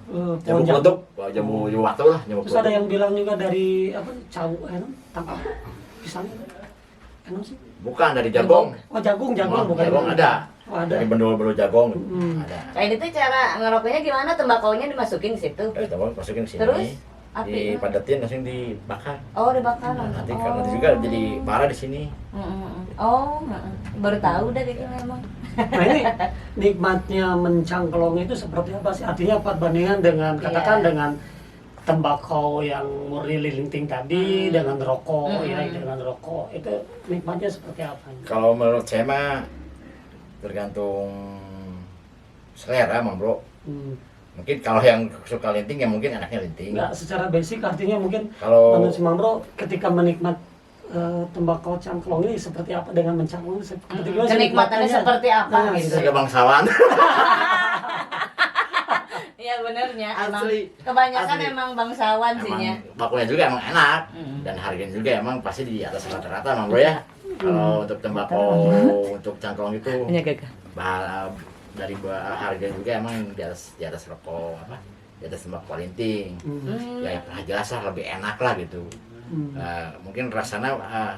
Pohon Jambu untuk jambu waktu lah, jambu. Terus ada yang bilang juga dari apa? Cawu, tangkap pisang. Sih? Bukan dari jagung. Oh, jagung bukan. Jagung ada. Oh, ada. Dari bendul jagung ada. Nah ini tuh cara ngerokoknya gimana? Tembakaunya dimasukin di situ. Tabung masukin sini. Terus api dipadatin langsung dibakar. Oh, dibakar. Nah, nanti juga jadi parah di sini. Oh, baru tahu dah gitu memang. Nah, ini nikmatnya mencangklong itu seperti apa sih? Artinya perbandingan dengan katakan dengan tembakau yang murni linting tadi dengan rokok ya, dengan rokok itu nikmatnya seperti apa? Kalau menurut saya mah tergantung selera Mang Bro. Hmm. Mungkin kalau yang suka linting ya mungkin enaknya linting. Nggak secara basic artinya mungkin Kalau menurut si Mambro ketika menikmat tembakau cangklong ini seperti apa dengan mencangklong seperti gimana sih Kenikmatannya nikmatannya? seperti apa Nah, gitu. sudah bangsawan. Iya benernya, emang Asli. kebanyakan Asli. emang bangsawan sih ya. Emang bakunya juga emang enak Mm. dan harganya juga emang pasti di atas rata-rata Mang Bro ya. Kalau untuk tembakau untuk cangklong itu Iya gagah. dari harga juga emang di atas rokok apa? Di atas tembakau linting. Ya jelas lah lebih enak lah gitu. Hmm. Mungkin rasanya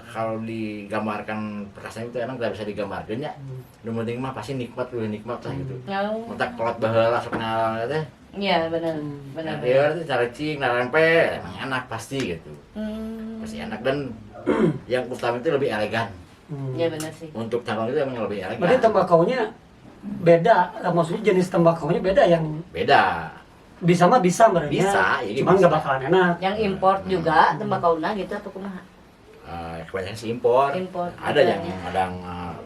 kalau digambarkan rasanya itu emang nggak bisa digambarkan ya. Yang penting mah pasti nikmat lah gitu. Oh. Mentak kolot baheula sok ngalang teh. Iya benar, benar. Nah, dia cara cing narempe emang enak pasti gitu. Pasti enak dan yang utama itu lebih elegan. Iya benar sih. Untuk cangklong itu emang lebih elegan. Berarti tembakaunya beda, maksudnya jenis tembakaunya beda yang Beda. bisa mah bisa mereka. Bisa, iya Cuman bisa. nggak bakalan enak. Yang import juga tembakauna gitu apa kumaha? Kebanyakan sih impor. Impor. Ada yang kadang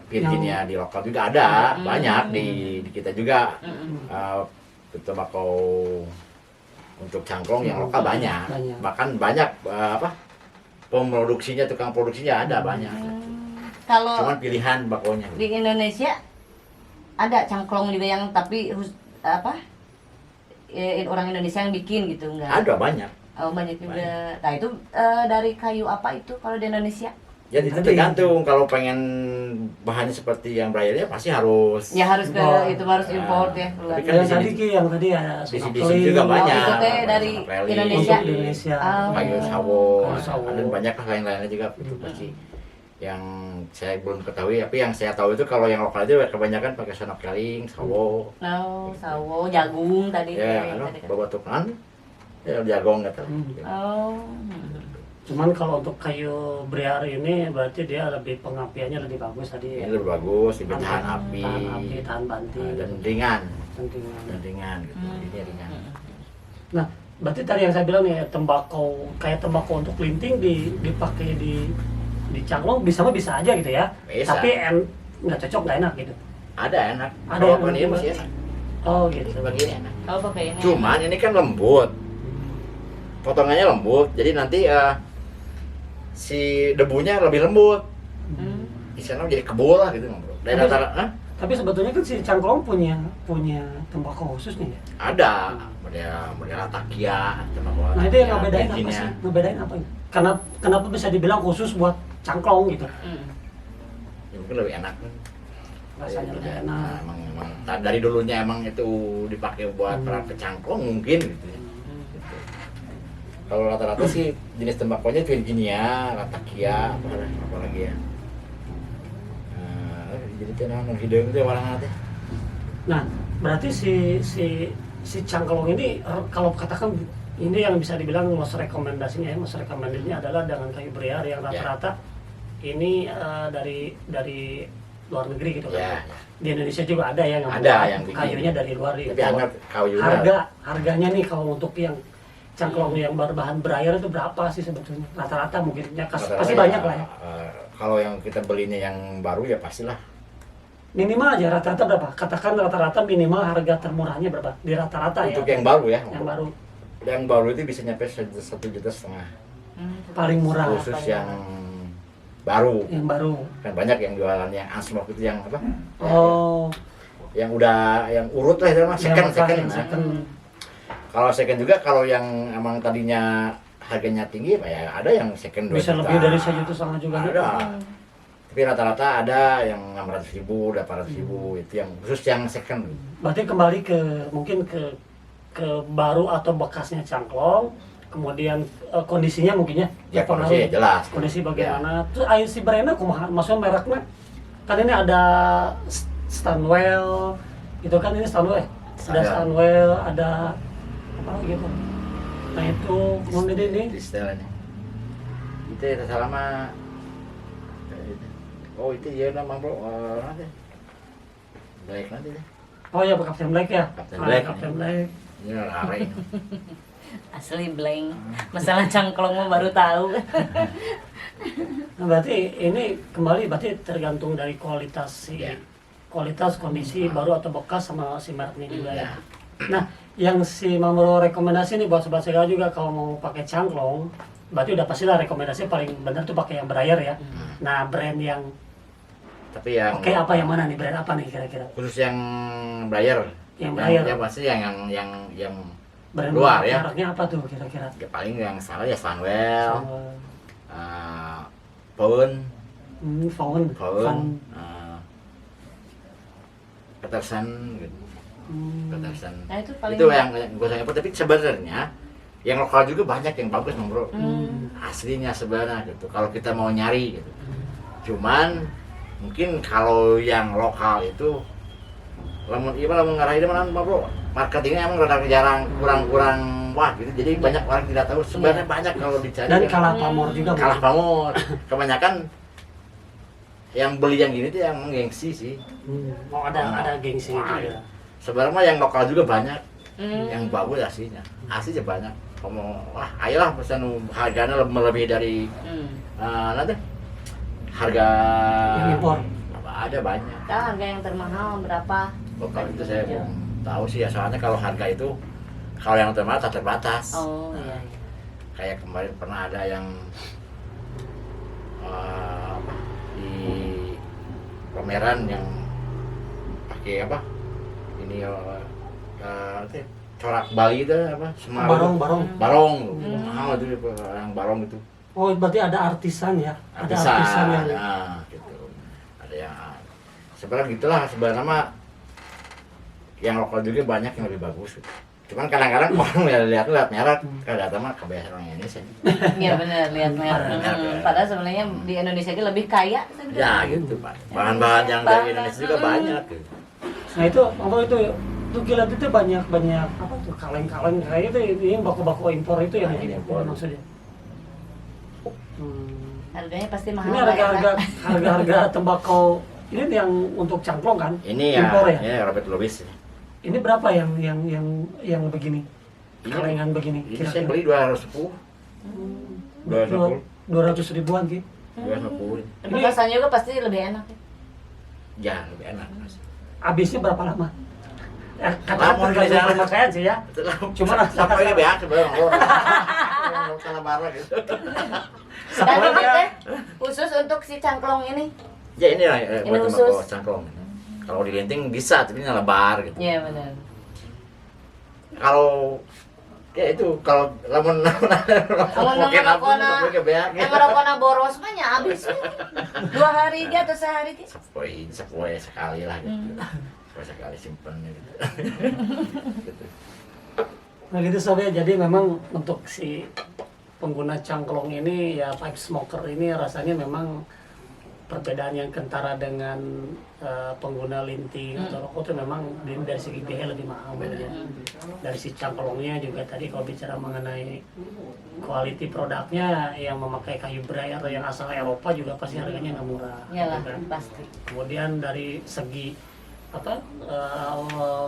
Virginia di lokal juga ada, banyak di kita juga. Tembakau untuk cangklong yang lokal banyak. Bahkan banyak pemroduksinya, tukang produksinya ada banyak. Kalau Cuman pilihan bakonya. di Indonesia ada cangklong juga yang tapi orang Indonesia yang bikin gitu enggak? Ada banyak. Oh banyak juga. Nah itu dari kayu apa itu kalau di Indonesia? Jadi itu tergantung kalau pengen bahannya seperti yang Briarnya pasti harus Ya harus ke Import. itu harus import ya keluar. Tapi kan Yang di tadi sini- Ki, yang tadi ada di snorkeling. sini juga banyak. itu teh dari Snorkeling, Indonesia. Untuk Indonesia. Oh. kayu sawo, Kayu sawo. dan banyak lah lain-lainnya juga itu pasti. Yang saya belum ketahui, tapi yang saya tahu itu kalau yang lokal itu kebanyakan pakai snorkeling, sawo, Oh, sawo, jagung tadi. ya, tadi kan. babatukan, ya jagung gitu. Oh. Cuman kalau untuk kayu briar ini berarti dia lebih pengapiannya lebih bagus tadi ya. Ini lebih bagus, lebih tahan api, Tahan api, tahan banting. dan ringan, Pentingan. dan ringan gitu. Ini ringan. Nah, berarti tadi yang saya bilang nih tembakau kayak tembakau untuk linting dipakai di cangklong bisa mah bisa aja gitu ya. Bisa. Tapi nggak cocok nggak enak gitu. Ada enak. Ada Kalau yang ini enak. masih enak. Oh gitu. Sebagian enak. Kalau pakai ini. Cuman ini kan lembut, potongannya lembut, jadi nanti si debunya lebih lembut. Di sana jadi kebul lah gitu bro. Dan Tapi- rata-rata Tapi sebetulnya kan si cangklong punya tembakau khusus nih ya. ada model Latakia, tembakau Nah itu yang ngebedain apa Virginia. sih? Ngebedain apa? Kenapa bisa dibilang khusus buat cangklong gitu? Ya, mungkin lebih enak. Rasanya lebih Nah, enak. emang dari dulunya emang itu dipakai buat perang pecangklong mungkin gitu. Ya. Gitu. Kalau rata-rata sih jenis tembakonya Virginia, Latakia, apa lagi ya. Jadi teh nang hidung teh warna teh. Nah, berarti si cangklong ini kalau katakan ini yang bisa dibilang most rekomendasinya adalah dengan kayu briar yang rata-rata ini dari luar negeri gitu kan. Ya. Di Indonesia juga ada yang Ada buat yang bikin. kayunya dari luar Tapi gitu. anggap kayu Harganya nih kalau untuk yang cangklong yang berbahan briar itu berapa sih sebetulnya? Rata-rata mungkin ya pasti banyak lah ya. Kalau yang kita belinya yang baru ya pastilah. Minimal aja rata-rata berapa? Katakan rata-rata minimal harga termurahnya berapa? Di rata-rata Untuk ya. yang baru ya. Yang baru Yang baru itu bisa nyampe 1,5 juta. paling murah. Khusus yang baru. Yang baru. Kan banyak yang jualan yang asmok itu yang apa? Oh, Yang udah yang urut lah itu mah yang second. yang Nah. second. Kalau second juga kalau yang emang tadinya harganya tinggi ya ada yang second 2 Bisa juta. lebih dari 1,5 juta juga. Ada. Tapi rata-rata ada yang 600.000, 800.000 itu yang khusus yang second. Berarti kembali ke mungkin ke baru atau bekasnya cangklong, kemudian kondisinya mungkin Ya berpengaruh. kondisi jelas. Kondisi bagaimana? Terus ayo si brandnya kumaha? Maksudnya mereknya kan ini ada Stanwell, itu kan ini Stanwell. Ada Ada. Stanwell, ada apa lagi tuh? Nah itu kemudian ini Di setelahnya. Itu ya salah mah. Oh itu ya nama bro. Nanti. Black nanti deh. oh ya Captain Black ya. Captain Ah, Black. Captain Black. Ini rare. Asli blank. Masalah cangklong mah baru tahu. Nah, berarti ini kembali berarti tergantung dari kualitas si Ya. kualitas, kondisi baru atau bekas sama si mereknya juga ya. Ya. Nah, yang si Mamro rekomendasi nih buat sobat segala juga kalau mau pakai cangklong, berarti udah pastilah rekomendasi paling benar tuh pakai yang Breyer ya. Nah, brand yang Tapi yang oke apa yang mana nih? Brand apa nih kira-kira? khusus yang Breyer. Yang Breyer. Ya pasti yang Brand luar ya. mereknya apa tuh kira-kira? Ya paling yang salah ya Stanwell, Sama, Pound, Fawn. Peterson gitu. Peterson. Nah, itu paling Itu yang gue sayang. Tapi sebenarnya yang lokal juga banyak yang bagus bro. Aslinya sebenarnya gitu. Kalau kita mau nyari gitu. Cuman mungkin kalau yang lokal itu lamun ngarah mana bro. Marketingnya emang rada jarang, kurang wah gitu. Jadi banyak orang tidak tahu. Sebenarnya banyak kalau dicari. Dan kan. kalah pamor juga. Kalah pamor. Kebanyakan yang beli yang gini tuh yang gengsi sih. Oh ada gengsi Wah, juga. Sebenarnya yang lokal juga banyak, yang bagus aslinya banyak. Kamu wah ayolah pesan harganya melebihi dari nanti harga Yang impor. apa ada banyak. Tahu harga yang termahal berapa? Lokal itu saya belum tahu sih ya, soalnya kalau harga itu kalau yang termahal tak terbatas. Oh iya. Kayak kemarin pernah ada yang apa, di pameran yang pakai apa ini corak Bali itu apa Semarang barong mahal itu yang barong itu Oh berarti ada artisan ya? Ada artisan artisan yang gitu ada yang sebenarnya gitulah sebenarnya mah yang lokal juga banyak yang lebih bagus gitu. Cuman kadang-kadang orang lihat merek kadang-kadang mah kebiasaan orang Indonesia. Iya benar, lihat merek. Padahal sebenarnya di Indonesia itu lebih kaya. Ya gitu Pak. Bahan-bahan yang dari Indonesia juga banyak gitu. Nah itu kilat itu banyak apa tuh kaleng-kaleng kayak itu ini bako-bako impor itu yang impor maksudnya. Harganya pasti mahal. Ini harga tembakau ini yang untuk cangklong kan? Ini impor ya. Ini Robert Louis. Ini berapa yang begini? Kalengan begini. Ini saya beli 210. 200 ribuan gitu. 250. Tapi rasanya juga pasti lebih enak. Ya, lebih enak. Habisnya berapa lama? Katakan tergantung pemakaian sih ya. Cuma sampai ini ya sebenarnya kalau salah barang gitu. Dan ini teh khusus untuk si cangklong ini. Ya ini lah buat khusus. tembakau cangklong. Kalau dilinting bisa, tapi ini lebar gitu. Iya benar. Kalau ya itu kalau lamun mungkin rokona boros mah nya habis. 2 hari aja atau sehari ki. Sepoi sekali lah gitu. Sekali simpen gitu. Gitu. Nah gitu sob ya, jadi memang untuk si pengguna cangklong ini ya pipe smoker ini rasanya memang perbedaan yang kentara dengan pengguna linting atau rokok itu memang dari segi biaya lebih mahal ya. Dari si cangklongnya juga tadi kalau bicara mengenai quality produknya yang memakai kayu Breyer yang asal Eropa juga pasti harganya nggak murah. Iyalah, kan? pasti. Kemudian dari segi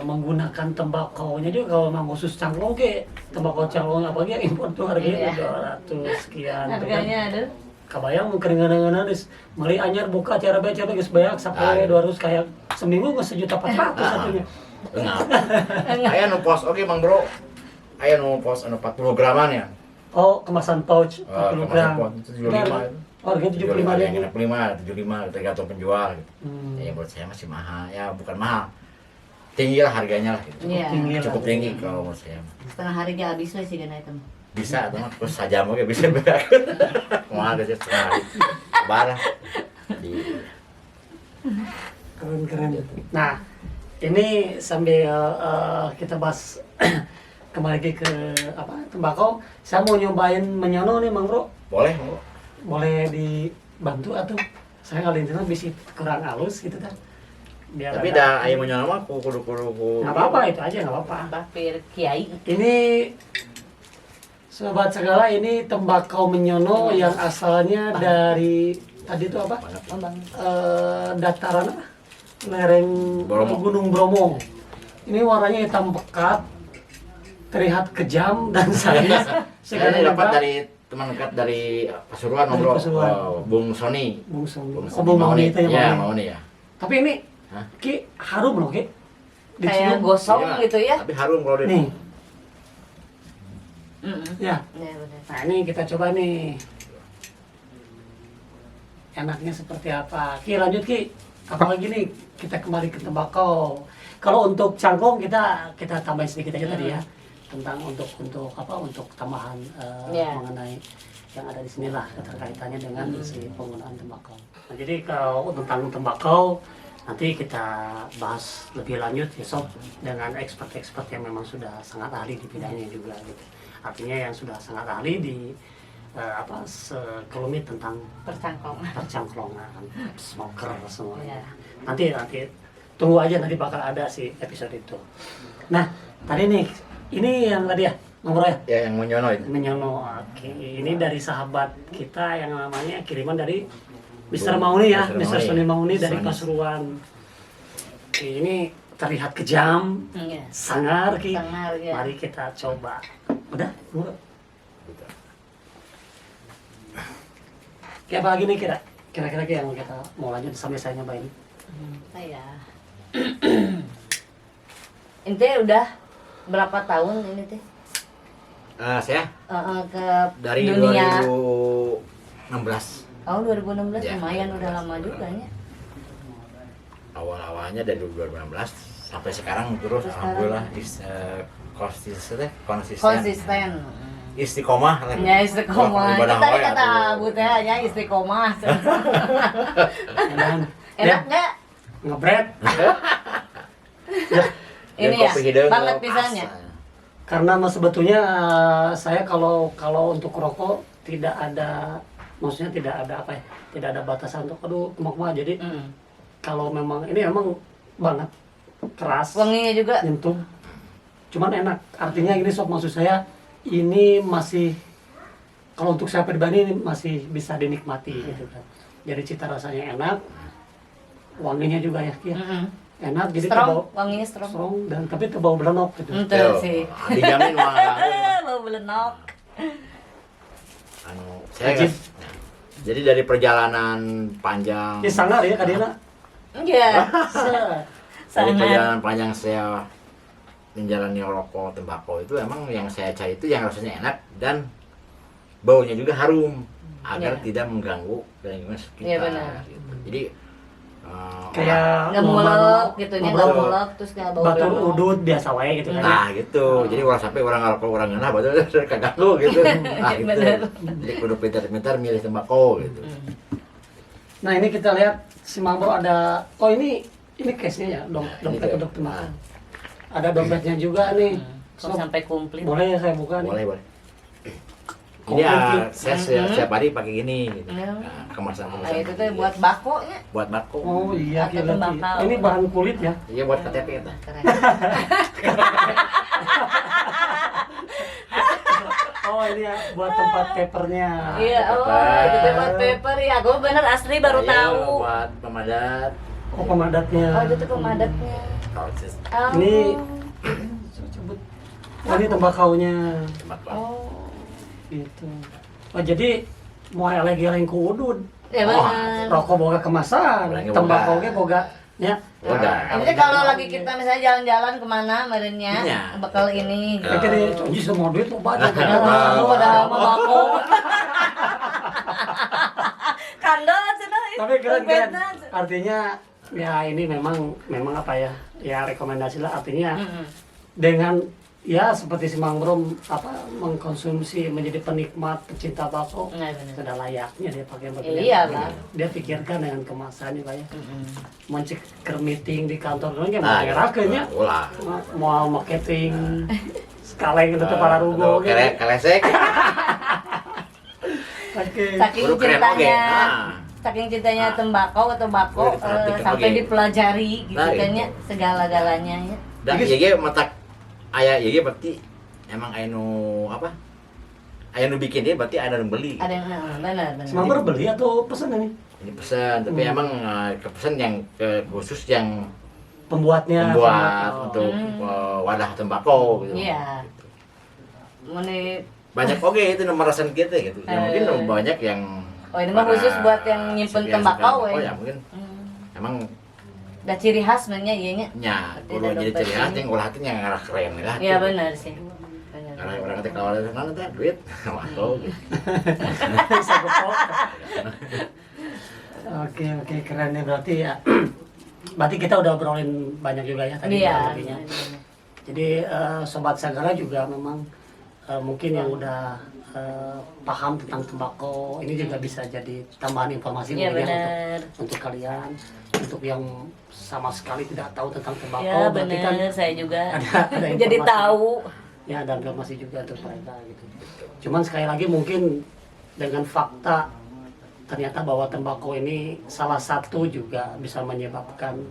menggunakan tembakaunya juga kalau memang khusus cangklong tembakau cangklong apalagi yang impor tuh harganya 200 sekian. Harganya aduh. Kabayang mungkin ngana-ngana meli anyar buka cara baca geus beak sampai 200 kayak seminggu geus 1.400.000 satunya. Aya nu pos oke Mang Bro. Aya nu pos anu 40 graman ya. Oh, kemasan pouch 40 gram. 75. Oh, harganya 75 yang 75 tergantung penjual gitu. Ya menurut saya masih mahal. Ya bukan mahal. Tinggi lah harganya lah gitu. Iya. Cukup tinggi kalau menurut saya. Setengah hari aja habis lah sih gana itu. Bisa atau terus saja mau bisa berak. Mau ada sih setengah hari. Barang. Keren. Nah, ini sambil kita bahas kembali lagi ke tembakau. Saya mau nyobain menyono nih, Mang Bro. Boleh, Bro. Boleh dibantu atau saya ngalintinnya bisa kurang halus gitu kan. Biar Tapi dah ayo menyono mah kudu. Nggak apa-apa itu aja nggak apa-apa. Bakpir Kiai. Ini sobat segala ini tembakau menyono yang asalnya dari tadi itu apa? Dataran apa? Lereng Bromo. Gunung Bromo. Ini warnanya hitam pekat, terlihat kejam dan saya Saya dapat dari teman dekat dari Pasuruan Dari ngobrol. Pasuruan. Bung Sony. Bung Sony. Bung Oh, Bung Mauni itu Ya, yang Mauni ya. Tapi ini Hah? Ki harum loh Ki. Kayak Dicium. gosong Iya, gitu ya. Tapi harum kalau Nih, Mm-mm. ya. Iya, benar. Nah ini kita coba nih. Enaknya seperti apa? Ki lanjut Ki. Apalagi nih kita kembali ke tembakau. Kalau untuk cangkong kita tambahin sedikit aja tadi ya tentang untuk apa untuk tambahan Iya. mengenai yang ada di sinilah keterkaitannya dengan si penggunaan tembakau. Nah, jadi kalau tentang tembakau nanti kita bahas lebih lanjut besok dengan expert-expert yang memang sudah sangat ahli di bidangnya juga gitu. Artinya yang sudah sangat ahli di sekelumit tentang percangklongan, smoker semuanya. Iya. Nanti tunggu aja, nanti bakal ada si episode itu. Nah, tadi nih ini yang tadi ya nomor ya ya yang menyono itu. menyono. Oke, ini dari sahabat kita yang namanya kiriman dari Mr. Mauni ya, Mr. Sony Mauni dari Sony. Pasuruan. Oke, ini terlihat kejam, Iya. sangar Ki. Sangar, ya. Mari kita coba. Udah? Gitu. Kayak apa lagi nih kira-kira yang kita mau lanjut sampai saya nyobain. Saya. Ente udah berapa tahun ini teh Saya ke dari dunia 2016. tahun 2016 Ya. lumayan udah lama juga ya. Awal-awalnya dari 2016 sampai sekarang terus Terus alhamdulillah konsisten Konsisten. istiqomah lah. Ya istiqomah. Ibadah Tadi wae kata atuh. Bu teh ya istiqomah. Dan Enak nggak? ngebret Ini ya, banget pisannya. karena sebetulnya saya kalau untuk rokok tidak ada, maksudnya tidak ada apa ya, tidak ada batasan untuk aduh kemak jadi kalau memang ini emang banget keras Wanginya juga. nyentuh cuman enak, artinya ini sob maksud saya ini masih kalau untuk saya pribadi ini masih bisa dinikmati gitu kan, jadi cita rasanya enak, wanginya juga ya, enak, jadi Strong, wanginya strong. strong dan tapi bau belenok gitu. Ente sih. Dijamin mah. Bau belenok. Saya Ajib. jadi dari perjalanan panjang. Ini sangar ya kadina. Iya. Dari Sangat. perjalanan panjang saya menjalani rokok tembakau itu emang yang saya cari itu yang rasanya enak dan baunya juga harum agar Iya. tidak mengganggu lingkungan sekitar. Iya, benar. Gitu. Jadi Kayak Nggak mulek gitu nya, nggak mulek terus nggak bau batur belenok. udut biasa wae gitu kan. nah gitu. Jadi orang sampai orang ngerokok orang ngenah betul kaganggu gitu. Nah gitu. Bener. Jadi kudu pintar-pintar milih tembakau gitu. Nah, ini kita lihat si Mambro ada ini case-nya ya, dompet Ini untuk tuh. tembakau. Ada dompetnya juga nih. Kok sampai komplit. Boleh ya saya buka nih. Boleh. Ini saya setiap hari pakai gini gitu. Iya. Nah, kemasan Nah, itu tuh buat bakonya. buat bako. Oh iya, Atau gila, tembakau. Ini bahan kulit ya. Iya buat KTP itu. Keren. Oh ini ya, buat tempat papernya. Iya, oh, itu tuh buat paper ya. Gue bener asli baru Iya, tahu. buat pemadat. Oh pemadatnya. Oh, itu tuh pemadatnya. Kaucis Oh. Ini sebut. Oh ini tembakaunya. tembakau. Oh. Gitu. Oh jadi mau eleng-eleng ku udud. Ya benar. Rokok boga kemasan, Boleh, tembakau ge boga ya. Udah. Ini tuh kalau lagi kita misalnya jalan-jalan kemana merenya, Iya. bakal ini. Kayak di conji semua duit lo banyak. Oh, udah mau bako. Kandel cenah. Tapi keren. Artinya ya ini memang apa ya? Ya rekomendasi lah artinya dengan ya seperti si Mang Brom mengkonsumsi menjadi penikmat pecinta bakso Nah, benar. sudah layaknya dia pakai Iya lah. dia pikirkan dengan kemasannya lah ya mencek ke meeting di kantor kan mau Nah, ngerakeun ya ulah. mau marketing sekalian itu para rugo gitu. Kelesek. Oke. Saking Kudu keren oge. cintanya. Nah. Saking cintanya tembakau atau bako Kudu diperhatikan sampai oge. dipelajari gitu Nah, kan gitu. ya segala-galanya ya. Dan ieu matak aya ieu berarti emang aya nu apa? Aya nu bikin dia berarti ada yang beli. Ada yang benar. Si Mamber beli atau pesen ini Ini pesan, tapi emang kepesan yang khusus yang pembuatnya membuat tembakau. untuk wadah tembakau gitu. Iya. Mene Banyak oke itu nomor rasan kita gitu. Ya, mungkin banyak yang Oh, ini mah khusus buat yang nyimpen sekian tembakau sekian ya. ya mungkin emang Da ciri khas sebenarnya iya nya. nya kudu Tidak jadi dompet ciri khas ini. yang ulah teh yang ngarah keren lah. Iya benar sih. Benar. Karena orang teh kalau ada mana teh duit, waktu gitu. Bisa gepok. Oke, keren nih berarti ya. Berarti kita udah obrolin banyak juga ya tadi Iya. kurang lebihnya. Jadi Sobat Sagara juga memang mungkin yang udah paham tentang tembakau ini juga bisa jadi tambahan informasi Iya mungkin ya benar. untuk kalian, untuk yang sama sekali tidak tahu tentang tembakau. Ya berarti kan benar, saya juga ada jadi informasi. tahu. Ya ada informasi juga untuk mereka gitu. Cuman sekali lagi mungkin dengan fakta ternyata bahwa tembakau ini salah satu juga bisa menyebabkan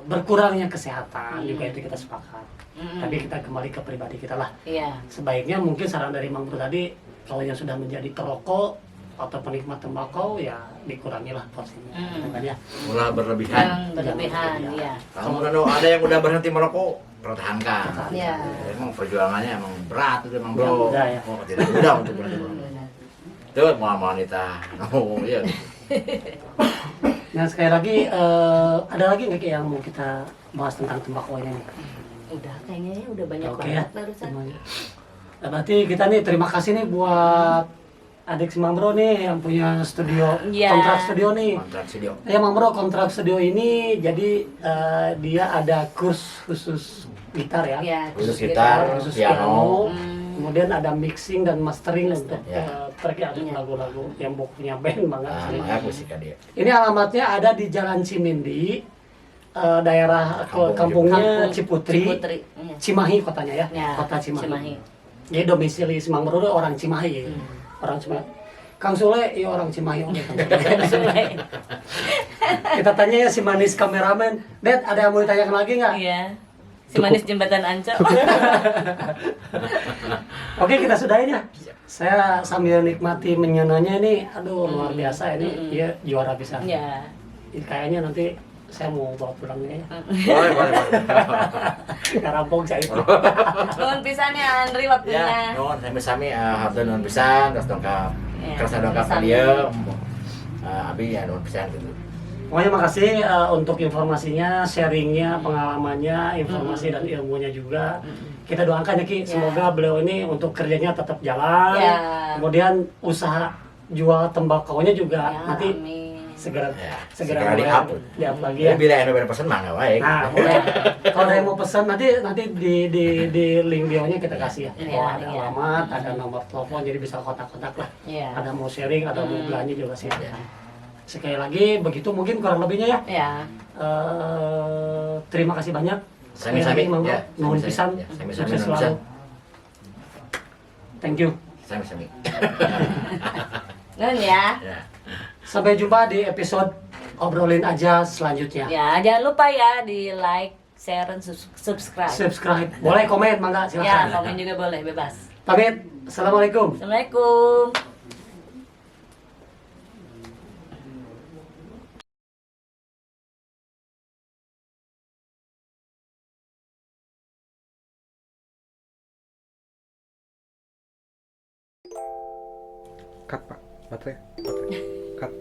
berkurangnya kesehatan juga itu kita sepakat. Tapi kita kembali ke pribadi kita lah. Iya. Sebaiknya mungkin saran dari Mang Bro tadi kalau yang sudah menjadi perokok atau penikmat tembakau ya dikurangilah porsinya. Kan ya. Ulah berlebihan. Yang berlebihan, iya. Kalau ada yang udah berhenti merokok, pertahankan. Iya. Emang perjuangannya emang berat itu emang bro. Tidak mudah ya. Oh, tidak mudah untuk berhenti merokok. Itu mau wanita. Oh iya. Nah sekali lagi ada lagi nggak Ki, yang mau kita bahas tentang tembakau ini nih? Udah kayaknya ya, udah banyak Oke ya. banget barusan. Semuanya. Nah, berarti kita nih terima kasih nih buat adik si Mang Bro nih yang punya studio, Iya. kontrak studio nih. Kontrak studio. Ya Mang Bro kontrak studio ini jadi dia ada kurs khusus gitar ya. Iya. Khusus gitar, Khusus piano. piano. Kemudian ada mixing dan mastering untuk Ya. track ya, untuk lagu-lagu yang punya band banget. Nah, sih. makanya musika dia. Ini alamatnya ada di Jalan Cimindi, daerah kampungnya Ciputri, Iya. Cimahi kotanya ya, Ya, kota Cimahi. Cimahi. Jadi domisili si Mang Bro itu orang Cimahi, orang Cimahi. Kang Sule, iya orang Cimahi. Kang Sule. Kita tanya ya si manis kameramen, Dad ada yang mau ditanyakan lagi nggak? Iya. Si manis jembatan Ancol. Oke kita sudahin ya. Saya sambil nikmati menyenangnya ini, aduh luar biasa ini, ya juara bisa. Iya. Ini kayaknya nanti saya mau bawa pulangnya ya. Boleh, boleh, boleh. Karampong saya itu. Nuhun pisan ya Andri waktunya. Ya, nuhun sami-sami harteuy nuhun pisan, terus dongkap. Ya, Kerasa dongkap ka sami. dieu. Abi ya nuhun pisan gitu. Pokoknya makasih untuk informasinya, sharingnya, pengalamannya, informasi dan ilmunya juga. Kita doakan ya Ki, semoga beliau ini untuk kerjanya tetap jalan. Ya. Kemudian usaha jual tembakaunya juga Ya, nanti amin. segera Ya, segera segera di-up. di-up lagi Ya ya. bila anu pesen mah nggak baik. Nah, boleh. Kalau ada yang mau pesan nanti di link bio-nya kita kasih ya. Iya, Oh, ada iya. alamat, ada nomor telepon jadi bisa kontak-kontak lah. Iya. Ada mau sharing, ada mau belanja juga silakan. Sekali lagi begitu mungkin kurang lebihnya ya. Ya. Terima kasih banyak. Sekali Sami-sami, lagi, Mang Bro. ya, Nuhun sami-sami, pisan. ya, sami-sami, Sukses nuhun selalu. pisan. Thank you. Sami-sami. Nuhun ya. Ya. Sampai jumpa di episode obrolin aja selanjutnya. Ya, jangan lupa ya di like, share, dan subscribe. Subscribe. Boleh komen, mangga Ya, silakan. komen juga boleh, bebas. Pamit. Assalamualaikum. Assalamualaikum. Cut, Pak. Baterai. Baterai. Cut.